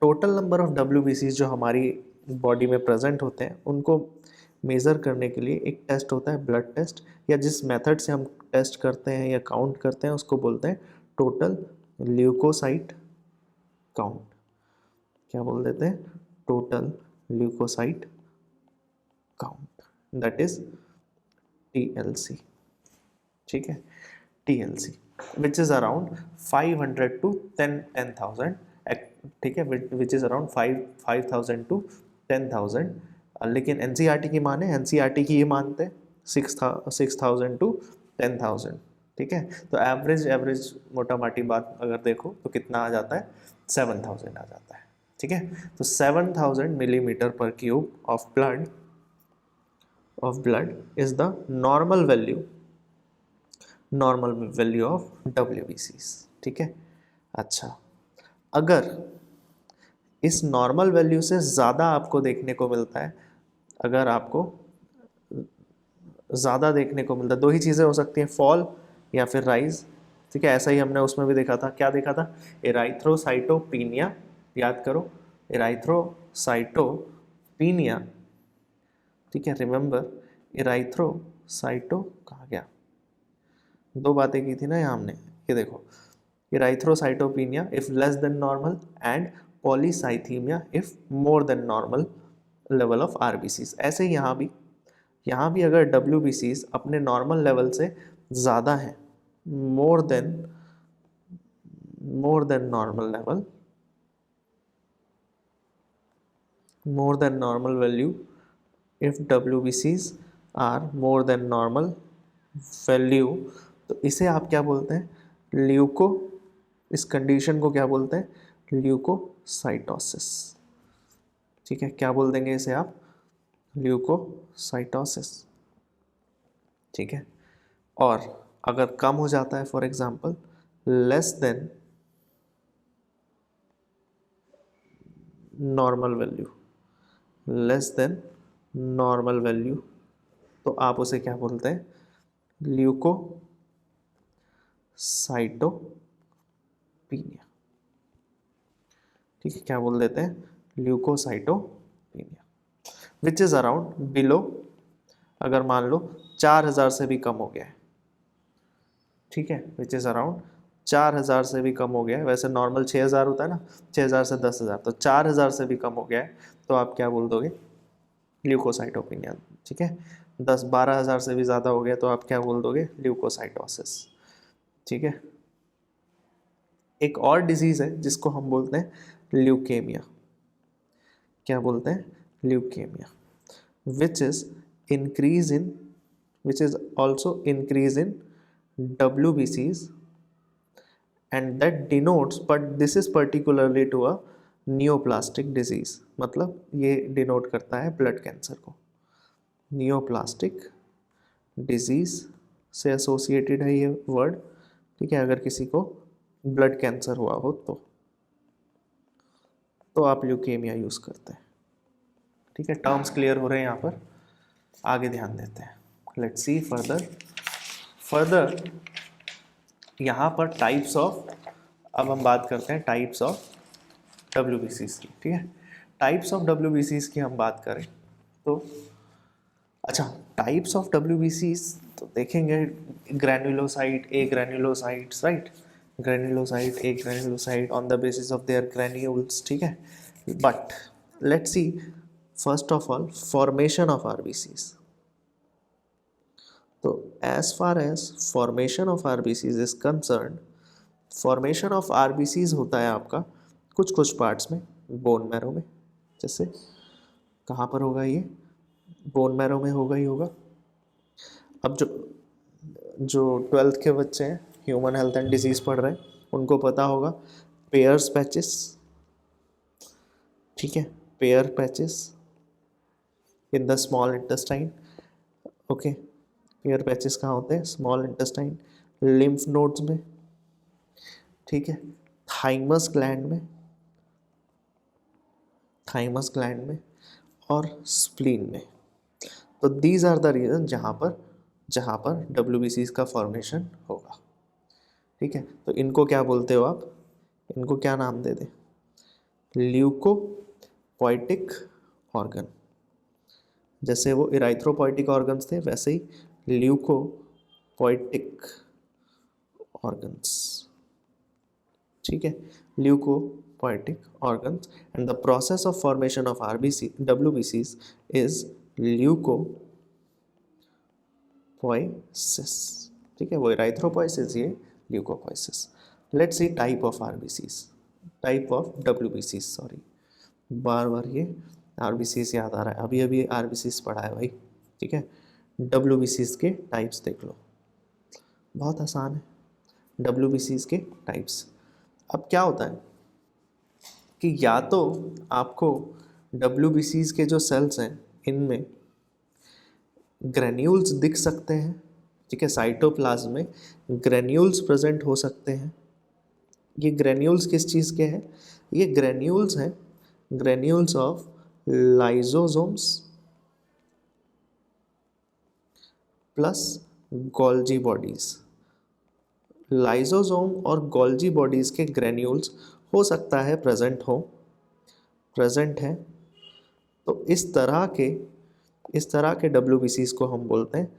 Speaker 1: टोटल नंबर ऑफ डब्ल्यूबीसीज जो हमारी बॉडी में प्रेजेंट होते हैं उनको मेज़र करने के लिए एक टेस्ट होता है ब्लड टेस्ट, या जिस मेथड से हम टेस्ट करते हैं या काउंट करते हैं उसको बोलते हैं टोटल ल्यूकोसाइट काउंट। क्या बोल देते हैं, total leucocyte count, that is TLC। ठीक है, TLC which is around 500 to 10,000। ठीक है, विच इज़ अराउंड 5,000 to 10,000। लेकिन NCERT की माने, NCERT की ये मानते हैं 6,000 to 10,000। ठीक है, तो एवरेज मोटा माटी बात अगर देखो तो कितना आ जाता है 7,000 आ जाता है। ठीक है, तो 7,000 मिलीमीटर पर cube of blood is the normal value of WBCs। ठीक है, अच्छा, अगर इस नॉर्मल वैल्यू से ज़्यादा आपको देखने को मिलता है, अगर आपको ज़्यादा देखने को मिलता है, दो ही चीज़ें हो सकती हैं, फॉल या फिर राइज। ठीक है, ऐसा ही हमने उसमें भी देखा था, क्या देखा था, एराइथ्रोसाइटोपिनिया, याद करो एराइथ्रोसाइटोपिनिया। ठीक है, रिमेंबर एराइथ्रोसाइटो कहाँ गया, दो बातें की थी ना यहाँ हमने, ये देखो erythrocytopenia if less than normal and polycythaemia if more than normal level of RBCs. ऐसे ही यहाँ भी अगर WBCs अपने नॉर्मल लेवल से ज़्यादा हैं, more than normal value, if WBCs are more than normal value, तो इसे आप क्या बोलते हैं, इस कंडीशन को क्या बोलते हैं, ल्यूकोसाइटोसिस। ठीक है, क्या बोल देंगे इसे आप, ल्यूकोसाइटोसिस। ठीक है, और अगर कम हो जाता है, for example less than normal value, तो आप उसे क्या बोलते हैं, ल्यूकोसाइटोपिनिया। ठीक है, क्या बोल देते हैं, ल्यूकोसाइटोपिनिया, विच इज अराउंड बिलो, अगर मान लो 4,000 से भी कम हो गया है। ठीक है, विच इज अराउंड 4,000 से भी कम हो गया है, वैसे नॉर्मल 6,000 होता है ना, 6,000 से 10,000, तो 4,000 से भी कम हो गया है, तो आप क्या बोल दोगे, ल्यूकोसाइटोपिनिया। ठीक है, 12,000 से भी ज़्यादा हो गया तो आप क्या बोल दोगे, ल्यूकोसाइटोसिस। ठीक है, एक और डिजीज़ है जिसको हम बोलते हैं ल्यूकेमिया। क्या बोलते हैं, leukaemia, which is also increase in WBCs and that denotes, but this is particularly to a neoplastic disease, मतलब ये डिनोट करता है ब्लड कैंसर को, नियोप्लास्टिक डिजीज से एसोसिएटेड है ये वर्ड। ठीक है, अगर किसी को ब्लड कैंसर हुआ हो तो आप ल्यूकेमिया यूज़ करते हैं। ठीक है, टर्म्स क्लियर हो रहे हैं यहाँ पर, आगे ध्यान देते हैं, लेट्स सी फर्दर यहाँ पर टाइप्स ऑफ, अब हम बात करते हैं टाइप्स ऑफ WBCs की। ठीक है, टाइप्स ऑफ WBCs की हम बात करें तो, अच्छा, टाइप्स ऑफ WBCs तो देखेंगे, granulocyte, a granulocytes, right, granulocyte on the basis of their granules. ठीक है, But let's see first of all formation of RBCs. तो as far as formation of RBCs is concerned, formation of RBCs होता है आपका कुछ कुछ parts में, bone marrow में। जैसे कहाँ पर होगा ये, बोन मैरो में होगा ही होगा। अब जो जो 12th के बच्चे हैं, ह्यूमन हेल्थ एंड डिजीज़ पढ़ रहे हैं, उनको पता होगा पेयर्स पैचेस, ठीक है, pair patches in the small intestine. Okay, pair patches कहाँ होते हैं, स्मॉल इंटेस्टाइन, लिम्फ नोड्स में, ठीक है, थाइमस ग्लैंड में, थाइमस ग्लैंड में और स्प्लीन में। तो दीज आर द रीजन जहाँ पर WBCs का फॉर्मेशन होगा, ठीक है। तो इनको क्या बोलते हो आप, इनको क्या नाम दे दें, ल्यूकोपोइटिक ऑर्गन। जैसे वो इराइथ्रोपोइटिक ऑर्गन्स थे, वैसे ही ल्यूकोपोइटिक ऑर्गन्स, ठीक है, leucopoietic organs. And the process of formation of WBCs is leucopoiesis, ठीक है, वो इराइथ्रोपोइसिस, ये leucopoiesis. Let's see type of RBCs, type of WBCs, sorry, बार बार ये RBCs याद आ रहा है, अभी अभी RBCs पढ़ा है भाई, ठीक है। WBCs के टाइप्स देख लो, बहुत आसान है, WBCs के टाइप्स। अब क्या होता है कि या तो आपको WBCs के जो सेल्स हैं इनमें ग्रेन्यूल्स दिख सकते हैं, ठीक है, साइटोप्लाज्म में ग्रेन्यूल्स प्रेजेंट हो सकते हैं। ये ग्रेन्यूल्स किस चीज़ के हैं, ये ग्रेन्यूल्स हैं, granules of lysosomes plus Golgi bodies. Lysosome और गोल्जी बॉडीज़ के ग्रेन्यूल्स हो सकता है प्रेजेंट है। तो इस तरह के WBCs को हम बोलते हैं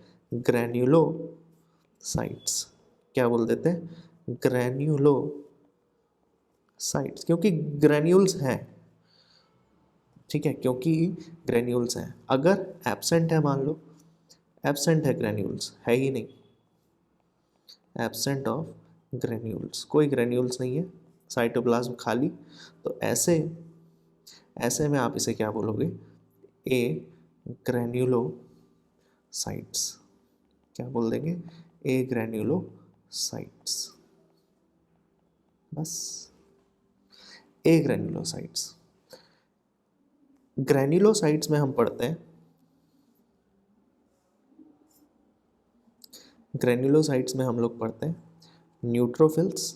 Speaker 1: ग्रेन्यूलोसाइट्स। क्या बोल देते हैं, ग्रेन्यूलोसाइट्स, क्योंकि ग्रेन्यूल्स हैं, ठीक है, क्योंकि ग्रेन्यूल्स हैं। अगर एब्सेंट है, मान लो एब्सेंट है, ग्रेन्यूल्स है ही नहीं, एब्सेंट ऑफ ग्रेन्यूल्स, कोई ग्रेन्यूल्स नहीं है, साइटोप्लाज्म खाली, तो ऐसे में आप इसे क्या बोलोगे, ए ग्रेन्यूलोसाइट्स। क्या बोल देंगे, ए ग्रेन्यूलोसाइट्स, बस ए ग्रेन्यूलोसाइट्स। ग्रेन्यूलोसाइट्स में हम पढ़ते हैं, ग्रेन्यूलोसाइट्स में हम लोग पढ़ते हैं न्यूट्रोफिल्स,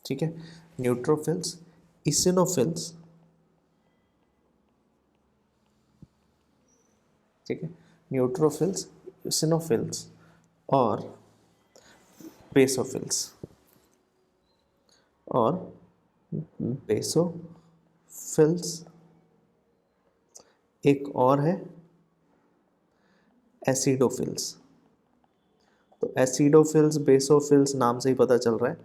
Speaker 1: ठीक है, न्यूट्रोफिल्स, इसिनोफिल्स, ठीक है, न्यूट्रोफिल्स, इसिनोफिल्स और बेसोफिल्स, एक और है एसिडोफिल्स। तो एसिडोफिल्स, बेसोफिल्स नाम से ही पता चल रहा है।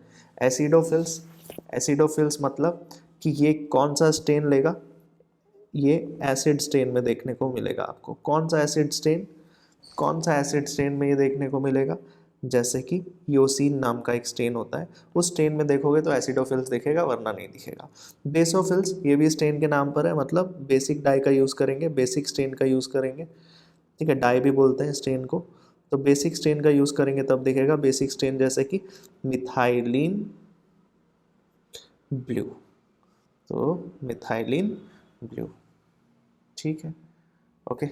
Speaker 1: एसिडोफिल्स मतलब कि ये कौन सा स्टेन लेगा, ये एसिड स्टेन में देखने को मिलेगा आपको। कौन सा एसिड स्टेन में ये देखने को मिलेगा, जैसे कि योसिन नाम का एक स्टेन होता है, उस स्टेन में देखोगे तो एसिडोफिल्स दिखेगा, वरना नहीं दिखेगा। बेसोफिल्स, ये भी स्टेन के नाम पर है, मतलब बेसिक डाई का यूज़ करेंगे, बेसिक स्टेन का यूज़ करेंगे, ठीक है, डाई भी बोलते हैं स्टेन को। तो बेसिक स्टेन का यूज़ करेंगे तब दिखेगा, बेसिक स्टेन जैसे कि मिथाइलिन ब्लू, तो मिथाइलिन ब्लू, ठीक है, ओके।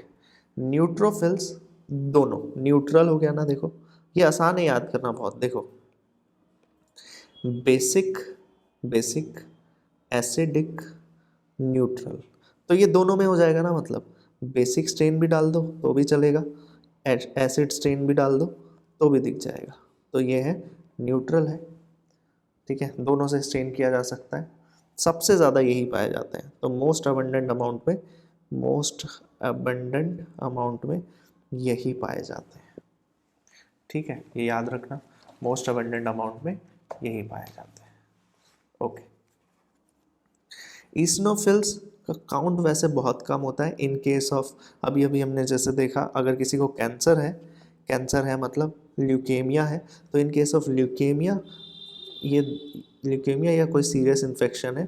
Speaker 1: न्यूट्रोफिल्स दोनों न्यूट्रल हो गया ना, देखो ये आसान है याद करना बहुत, देखो बेसिक एसिडिक न्यूट्रल, तो ये दोनों में हो जाएगा ना, मतलब बेसिक स्टेन भी डाल दो तो भी चलेगा, एसिड स्टेन भी डाल दो तो भी दिख जाएगा, तो ये है न्यूट्रल है, ठीक है, दोनों से स्टेन किया जा सकता है, सबसे ज़्यादा यही पाए जाते हैं। तो मोस्ट अबंडेंट अमाउंट में यही पाए जाते हैं, ठीक है, ये याद रखना, मोस्ट अबंडेंट अमाउंट में यही पाए जाते हैं। ओके, ईसनोफिल्स का काउंट वैसे बहुत कम होता है इन केस ऑफ, अभी अभी हमने जैसे देखा, अगर किसी को कैंसर है मतलब ल्यूकेमिया है, तो इन केस ऑफ ल्यूकेमिया, ये ल्यूकेमिया या कोई सीरियस इन्फेक्शन है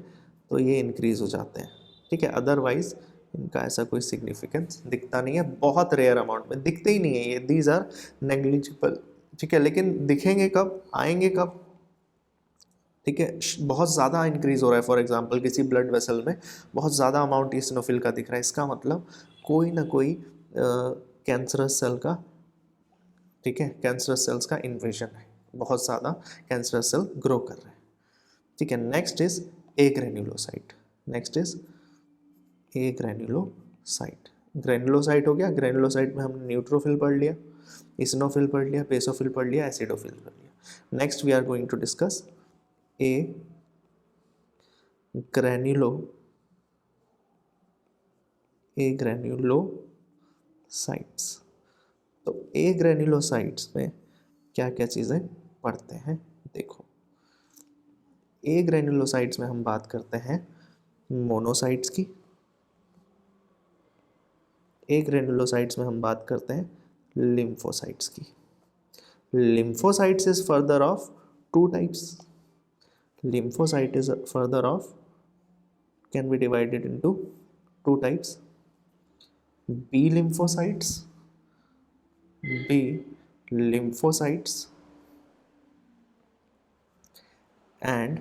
Speaker 1: तो ये इंक्रीज हो जाते हैं, ठीक है। अदरवाइज इनका ऐसा कोई सिग्निफिकेंस दिखता नहीं है, बहुत रेयर अमाउंट में दिखते ही नहीं है ये, दीज आर नेग्लिजिबल, ठीक है। लेकिन दिखेंगे कब, आएंगे कब, ठीक है, बहुत ज़्यादा इंक्रीज हो रहा है, फॉर एग्जांपल किसी ब्लड वेसल में बहुत ज़्यादा अमाउंट ईसिनोफिल का दिख रहा है, इसका मतलब कोई ना कोई कैंसरस सेल का, ठीक है, कैंसरस सेल्स का इन्वेजन है, बहुत ज़्यादा कैंसरस सेल ग्रो कर रहे हैं, ठीक है। Next is a granulocyte, next is a granulocyte. Granulocyte हो गया, ग्रेन्युलोसाइट में हमने न्यूट्रोफिल पढ़ लिया, इसिनोफिल पढ़ लिया, बेसोफिल पढ़ लिया, एसिडोफिल पढ़ लिया। Next we are going to discuss a granulocytes. तो ए ग्रेन्युलोसाइट्स में क्या क्या चीज़ें पढ़ते हैं, देखो। ए ग्रेन्युलोसाइट्स में हम बात करते हैं मोनोसाइट्स की, ए ग्रेन्युलोसाइट्स में हम बात करते हैं लिम्फोसाइट्स की। Lymphocytes is further of two types, lymphocyte is further of, can be divided into two types, B lymphocytes, B lymphocytes and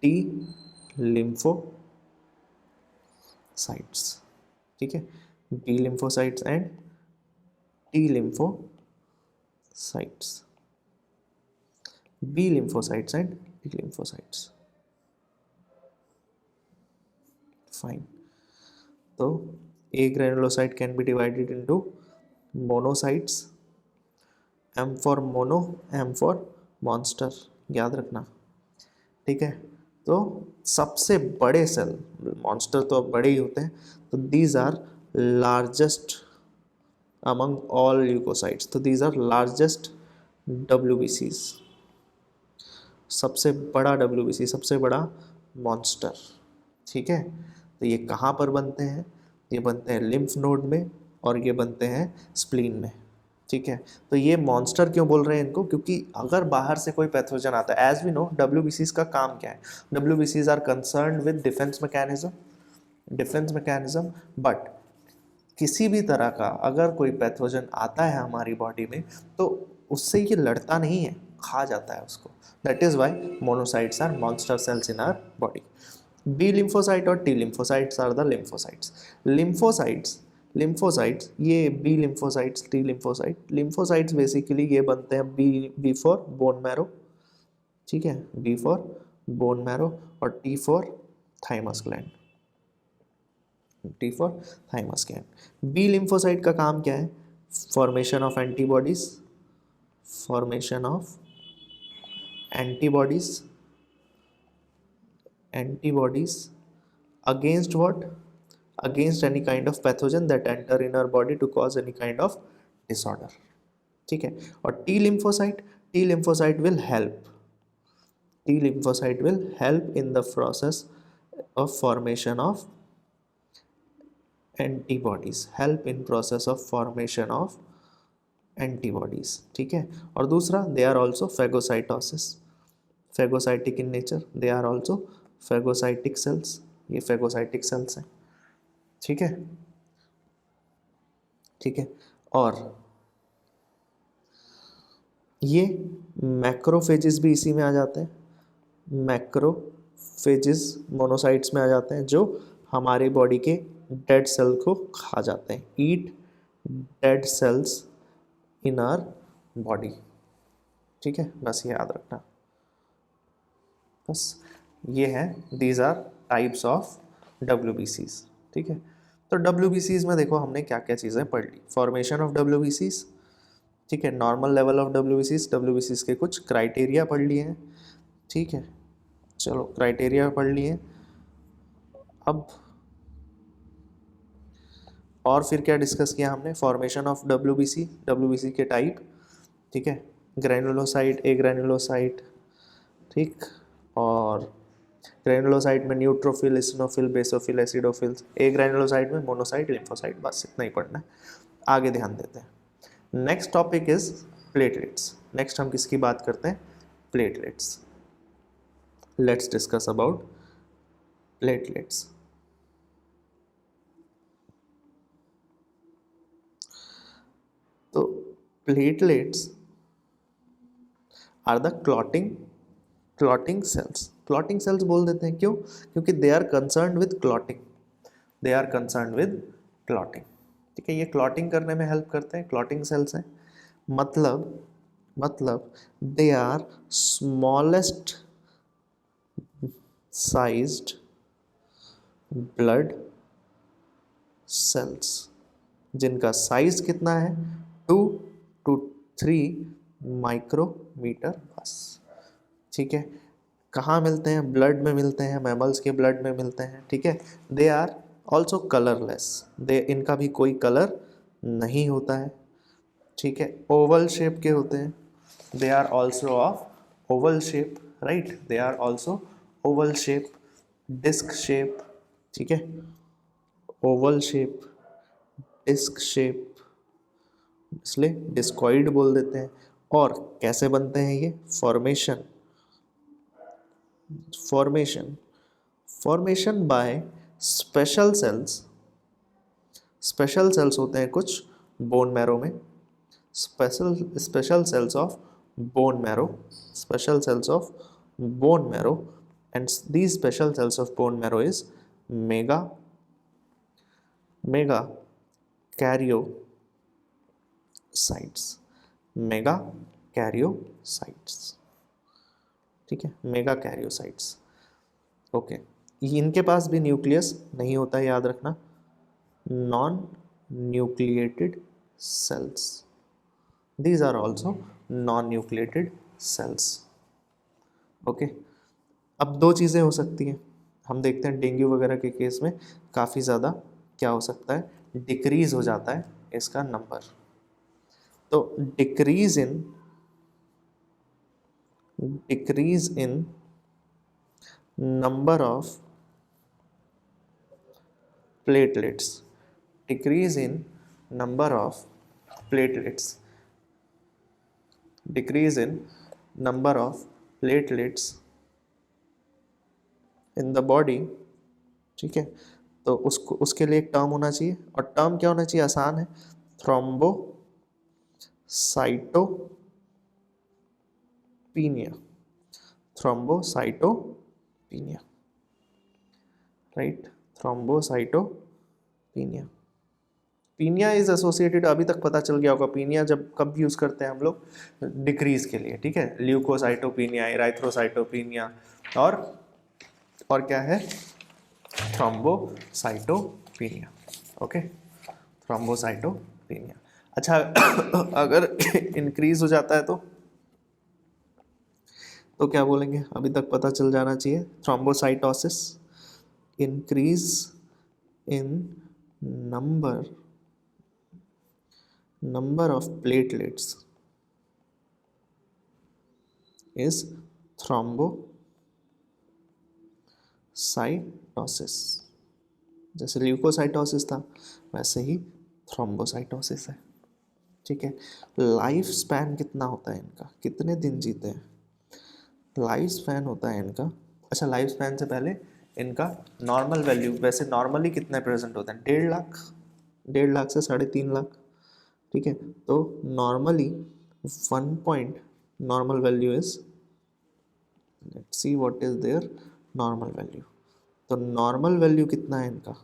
Speaker 1: T lymphocytes, ठीक है, B lymphocytes and T lymphocytes, B lymphocytes and T lymphocytes, fine। तो A granulocyte can be divided into monocytes, M for mono, M for monster, याद रखना, ठीक है। तो सबसे बड़े सेल, मॉन्स्टर तो अब बड़े ही होते हैं, तो these are largest among all leucocytes, तो दीज आर लार्जेस्ट WBCs, सबसे बड़ा WBC, सबसे बड़ा मॉन्स्टर, ठीक है। तो ये कहाँ पर बनते हैं, ये बनते हैं लिम्फ नोड में और ये बनते हैं स्प्लीन में, ठीक है। तो ये मॉन्स्टर क्यों बोल रहे हैं इनको, क्योंकि अगर बाहर से कोई पैथोजन आता है, एज वी नो WBCs का काम क्या है, WBCs are concern with defence mechanism, but किसी भी तरह का अगर कोई पैथोजन आता है हमारी बॉडी में तो उससे ये लड़ता नहीं है, खा जाता है उसको, that is why monocytes are monster cells in our body. B lymphocyte और T lymphocytes are the lymphocytes. Lymphocytes ये B lymphocytes, T lymphocytes basically ये बनते हैं बी फॉर बोन मैरो, ठीक है, बी फॉर बोन मैरो और T for thymus gland, T for thymus gland. B lymphocyte का काम क्या है, formation of antibodies, formation of antibodies against what, against any kind of pathogen that enter in our body to cause any kind of disorder, ठीक है। और T lymphocyte will help in the process of formation of antibodies, ठीक है। और दूसरा they are also phagocytic in nature, they are also phagocytic cells, ये phagocytic cells हैं, ठीक है, ठीक है। और ये मैक्रोफेजेस भी इसी में आ जाते हैं, मैक्रोफेजेस मोनोसाइट्स में आ जाते हैं जो हमारे बॉडी के डेड सेल को खा जाते हैं, eat dead cells in our body, ठीक है, बस ये याद रखना, बस ये है, these are types of WBCs, ठीक है। तो WBCs में देखो हमने क्या क्या चीज़ें पढ़ ली, फॉर्मेशन ऑफ WBCs, ठीक है, नॉर्मल लेवल ऑफ WBCs के कुछ क्राइटेरिया पढ़ लिए हैं, ठीक है, चलो क्राइटेरिया पढ़ लिए। अब और फिर क्या डिस्कस किया हमने, फॉर्मेशन ऑफ WBC के टाइप, ठीक है, ग्रैनुलोसाइट, ए ग्रैनुलोसाइट, ठीक। और ग्रेनुलोसाइट में neutrophil, eosinophil, basophil, acidophils, a granulocyte में मोनोसाइट, लिम्फोसाइट, बस इतना ही पढ़ना है, आगे ध्यान देते हैं। Next topic is platelets. नेक्स्ट हम किसकी बात करते हैं? Platelets. Let's discuss about platelets. तो platelets are the clotting cells. Clotting cells बोल देते हैं, क्यों? क्योंकि they are concern with clotting, they are concern with clotting. ठीक है, ये क्लॉटिंग करने में हेल्प करते हैं, क्लॉटिंग सेल्स हैं। मतलब they are smallest sized blood cells, जिनका साइज कितना है? 2 to 3 माइक्रोमीटर बस। ठीक है, कहाँ मिलते हैं? ब्लड में मिलते हैं, मैमल्स के ब्लड में मिलते हैं। ठीक है, दे आर ऑल्सो कलरलेस, दे इनका भी कोई कलर नहीं होता है। ठीक है, ओवल शेप के होते हैं, they are also of oval shape, right, they are also oval shape, disc shape. ठीक है, ओवल शेप, डिस्क शेप, इसलिए डिस्कॉइड बोल देते हैं। और कैसे बनते हैं ये? Formation formation by special cells. Special cells होते हैं कुछ बोन मैरो में, special cells of bone marrow, special cells of bone marrow, and these special cells of bone marrow is mega karyocytes, mega karyocytes. ठीक है, mega karyocytes. Okay, इनके पास भी nucleus नहीं होता है, याद रखना, non nucleated cells, these are also non nucleated cells. Okay, अब दो चीज़ें हो सकती हैं, हम देखते हैं डेंगू वगैरह के केस में काफ़ी ज़्यादा क्या हो सकता है? डिक्रीज हो जाता है इसका नंबर। तो decrease in number of platelets, decrease in number of platelets, decrease in number of platelets in the body। ठीक है, तो उसको उसके लिए एक टर्म होना चाहिए, और टर्म क्या होना चाहिए? आसान है, thrombocytopenia, thrombocytopenia, right, thrombocytopenia. Penia is associated, अभी तक पता चल गया होगा, पीनिया जब कब यूज करते हैं हम लोग? डिक्रीज के लिए। ठीक है, ल्यूकोसाइटोपिनिया, इराइथ्रोसाइटोपिनिया, और क्या है? थ्रोम्बोसाइटोपिनिया। Okay, thrombocytopenia. अच्छा, अगर इंक्रीज हो जाता है तो क्या बोलेंगे? अभी तक पता चल जाना चाहिए, thrombocytosis, increase in number of platelets is thrombocytosis। जैसे ल्यूकोसाइटोसिस था, वैसे ही थ्रोम्बोसाइटोसिस है। ठीक है, लाइफ स्पैन कितना होता है इनका? कितने दिन जीते हैं? लाइफ स्पैन होता है इनका, अच्छा, लाइफ स्पैन से पहले इनका नॉर्मल वैल्यू, वैसे नॉर्मली कितने प्रेजेंट होते हैं? 1.5 लाख, 1.5 लाख से 3.5 लाख। ठीक है, तो normally 1 normal value is, let's see what is there normal value. तो नॉर्मल वैल्यू कितना है इनका?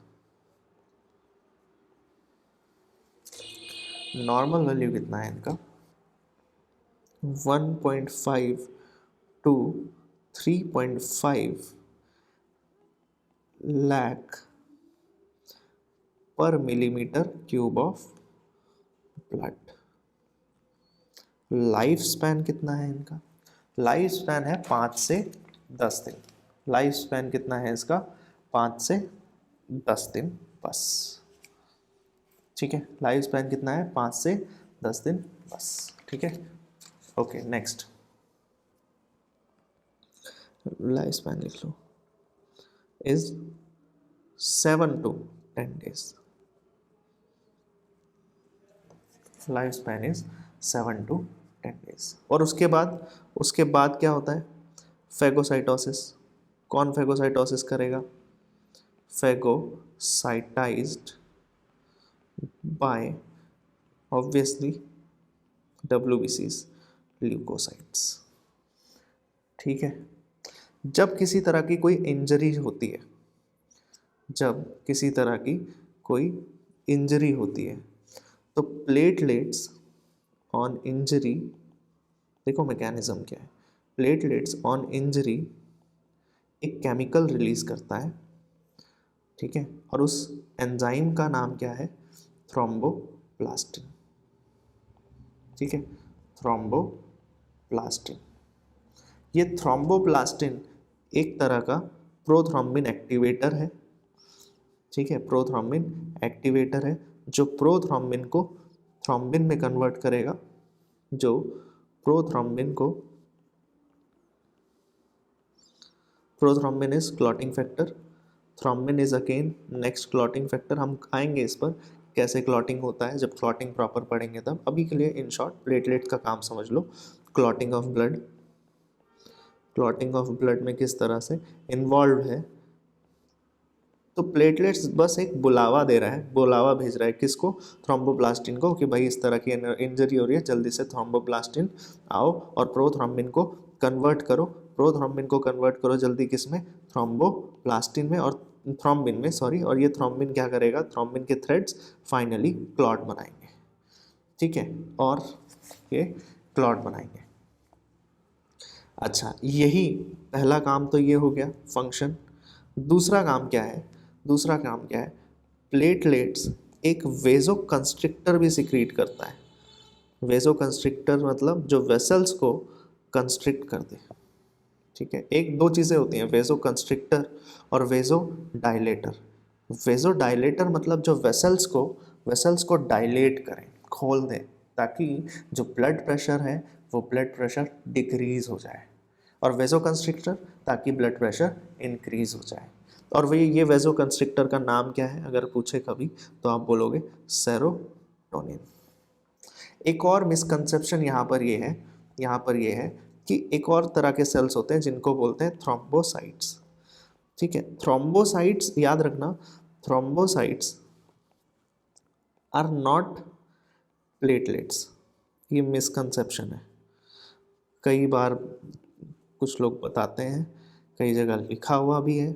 Speaker 1: नॉर्मल वैल्यू कितना है इनका? 1.5 to 3.5 लाख पर millimetre cube of blood. Life span कितना है इनका? लाइफ स्पैन है 5 से 10 दिन। लाइफ स्पैन कितना है इसका? 5 से 10 दिन बस। ठीक है, लाइफ स्पैन कितना है? 5 से 10 दिन बस। ठीक है, ओके, नेक्स्ट। लाइफ स्पैन लिख लो, is 7 to 10 days. Life span is 7 to 10 days. और उसके बाद क्या होता है? फेगोसाइटोसिस. कौन फेगोसाइटोसिस करेगा? फेगोसाइटाइज्ड बाय ऑब्वियसली WBCs, ल्यूकोसाइट्स. ठीक है. जब किसी तरह की कोई इंजरी होती है, जब किसी तरह की कोई इंजरी होती है तो प्लेटलेट्स ऑन इंजरी, देखो मैकेनिज्म क्या है. प्लेटलेट्स ऑन इंजरी एक केमिकल रिलीज करता है, ठीक है, और उस एंजाइम का नाम क्या है? थ्रोम्बोप्लास्टिन. ठीक है, थ्रोम्बोप्लास्टिन. ये थ्रोम्बोप्लास्टिन एक तरह का प्रोथ्रोम्बिन एक्टिवेटर है. ठीक है, प्रोथ्रोम्बिन एक्टिवेटर है जो प्रोथ्रोम्बिन को थ्रोम्बिन में कन्वर्ट करेगा, जो प्रोथ्रोम्बिन को, prothrombin is clotting factor, thrombin is again next clotting factor. हम आएंगे इस पर कैसे क्लॉटिंग होता है जब क्लॉटिंग प्रॉपर पढ़ेंगे तब. अभी के लिए इन शॉर्ट प्लेटलेट का काम समझ लो. Clotting of blood, clotting of blood में किस तरह से इन्वॉल्व है. तो प्लेटलेट्स बस एक बुलावा दे रहा है, बुलावा भेज रहा है किसको? थ्रोम्बोप्लास्टिन को, कि भाई इस तरह की इंजरी हो रही है, जल्दी से थ्रोम्बोप्लास्टिन आओ और प्रोथ्रोम्बिन को कन्वर्ट करो. प्रोथ्रोम्बिन को कन्वर्ट करो जल्दी किस में? थ्रोम्बोप्लास्टिन में, और थ्रोम्बिन में, सॉरी. और ये थ्रोम्बिन क्या करेगा? थ्रोम्बिन के थ्रेड्स फाइनली क्लॉट बनाएंगे. ठीक है, और ये क्लॉट बनाएंगे. अच्छा, यही पहला काम तो ये हो गया फंक्शन. दूसरा काम क्या है? दूसरा काम क्या है? प्लेटलेट्स एक वेजो कंस्ट्रिक्टर भी सिक्रीट करता है. वेजो कंस्ट्रिक्टर मतलब जो वेसल्स को कंस्ट्रिक्ट कर दे. ठीक है, एक दो चीज़ें होती हैं, वेजो कंस्ट्रिक्टर और वेजो डायलेटर. वेजो डायलेटर मतलब जो वेसल्स को डायलेट करें, खोल दें, ताकि जो ब्लड प्रेशर है वो ब्लड प्रेशर डिक्रीज हो जाए. और वेजो कंस्ट्रिक्टर ताकि ब्लड प्रेशर इंक्रीज हो जाए. और वही ये वेजो कंस्ट्रिक्टर का नाम क्या है अगर पूछे कभी तो आप बोलोगे सेरोटोनिन. एक और मिसकंसेप्शन यहाँ पर ये है कि एक और तरह के सेल्स होते हैं जिनको बोलते हैं थ्रोम्बोसाइट्स. ठीक है, थ्रोम्बोसाइट्स याद रखना, थ्रोम्बोसाइट्स आर नॉट प्लेटलेट्स. ये मिसकंसेप्शन है. कई बार कुछ लोग बताते हैं, कई जगह लिखा हुआ भी है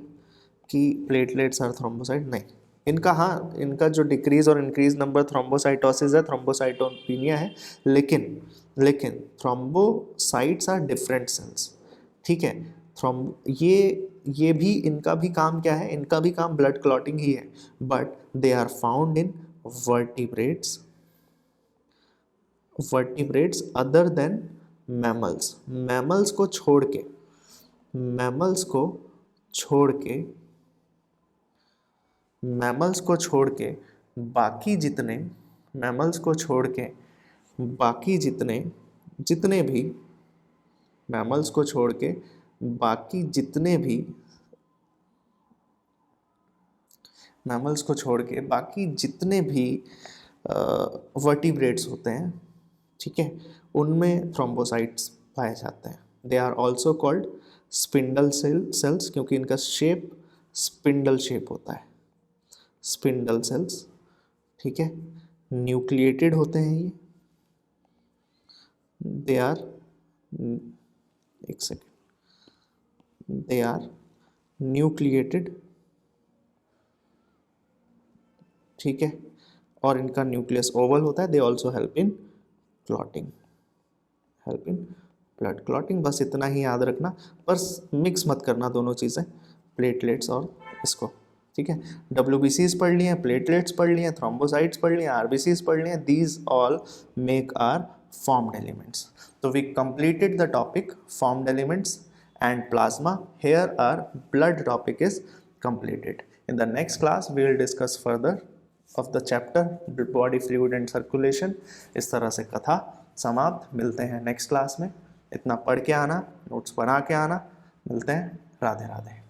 Speaker 1: कि प्लेटलेट्स आर थ्रोम्बोसाइट. नहीं, इनका जो डिक्रीज और इंक्रीज नंबर थ्रोम्बोसाइटोसिस है, थ्रोम्बोसाइटोपिनिया है, लेकिन थ्रोम्बोसाइट्स आर डिफरेंट सेल्स. ठीक है, ये भी, इनका भी काम क्या है? इनका भी काम ब्लड क्लॉटिंग ही है, but they are found in vertebrates other than mammals. Mammals को छोड़ के मैमल्स को छोड़ के बाकी जितने मैमल्स को छोड़ के बाकी जितने भी मैमल्स को छोड़ के बाकी जितने भी मैमल्स को छोड़ के बाकी जितने भी वर्टिब्रेट्स होते हैं, ठीक है, उनमें थ्रोम्बोसाइट्स पाए जाते हैं. They are also called spindle cells, क्योंकि इनका शेप स्पिंडल शेप होता है. स्पिंडल सेल्स, ठीक है, न्यूक्लिएटेड होते हैं ये. दे आर, एक सेकेंड, दे आर न्यूक्लिएटेड. ठीक है, और इनका न्यूक्लियस ओवल होता है. They also help in clotting, help in blood clotting. बस इतना ही याद रखना, बस मिक्स मत करना दोनों चीज़ें, प्लेटलेट्स और इसको. ठीक है, WBCs पढ़ लिए, प्लेटलेट्स पढ़ लिए, थ्रोम्बोसाइट्स पढ़ लिए, RBCs पढ़ लिए. These all make our formed elements. So we completed the topic formed elements and plasma. Here our blood topic is completed. In the next class we will discuss further of the chapter body fluid and circulation. इस तरह से कथा समाप्त. मिलते हैं next class में. इतना पढ़ के आना, नोट्स बना के आना. मिलते हैं, राधे राधे।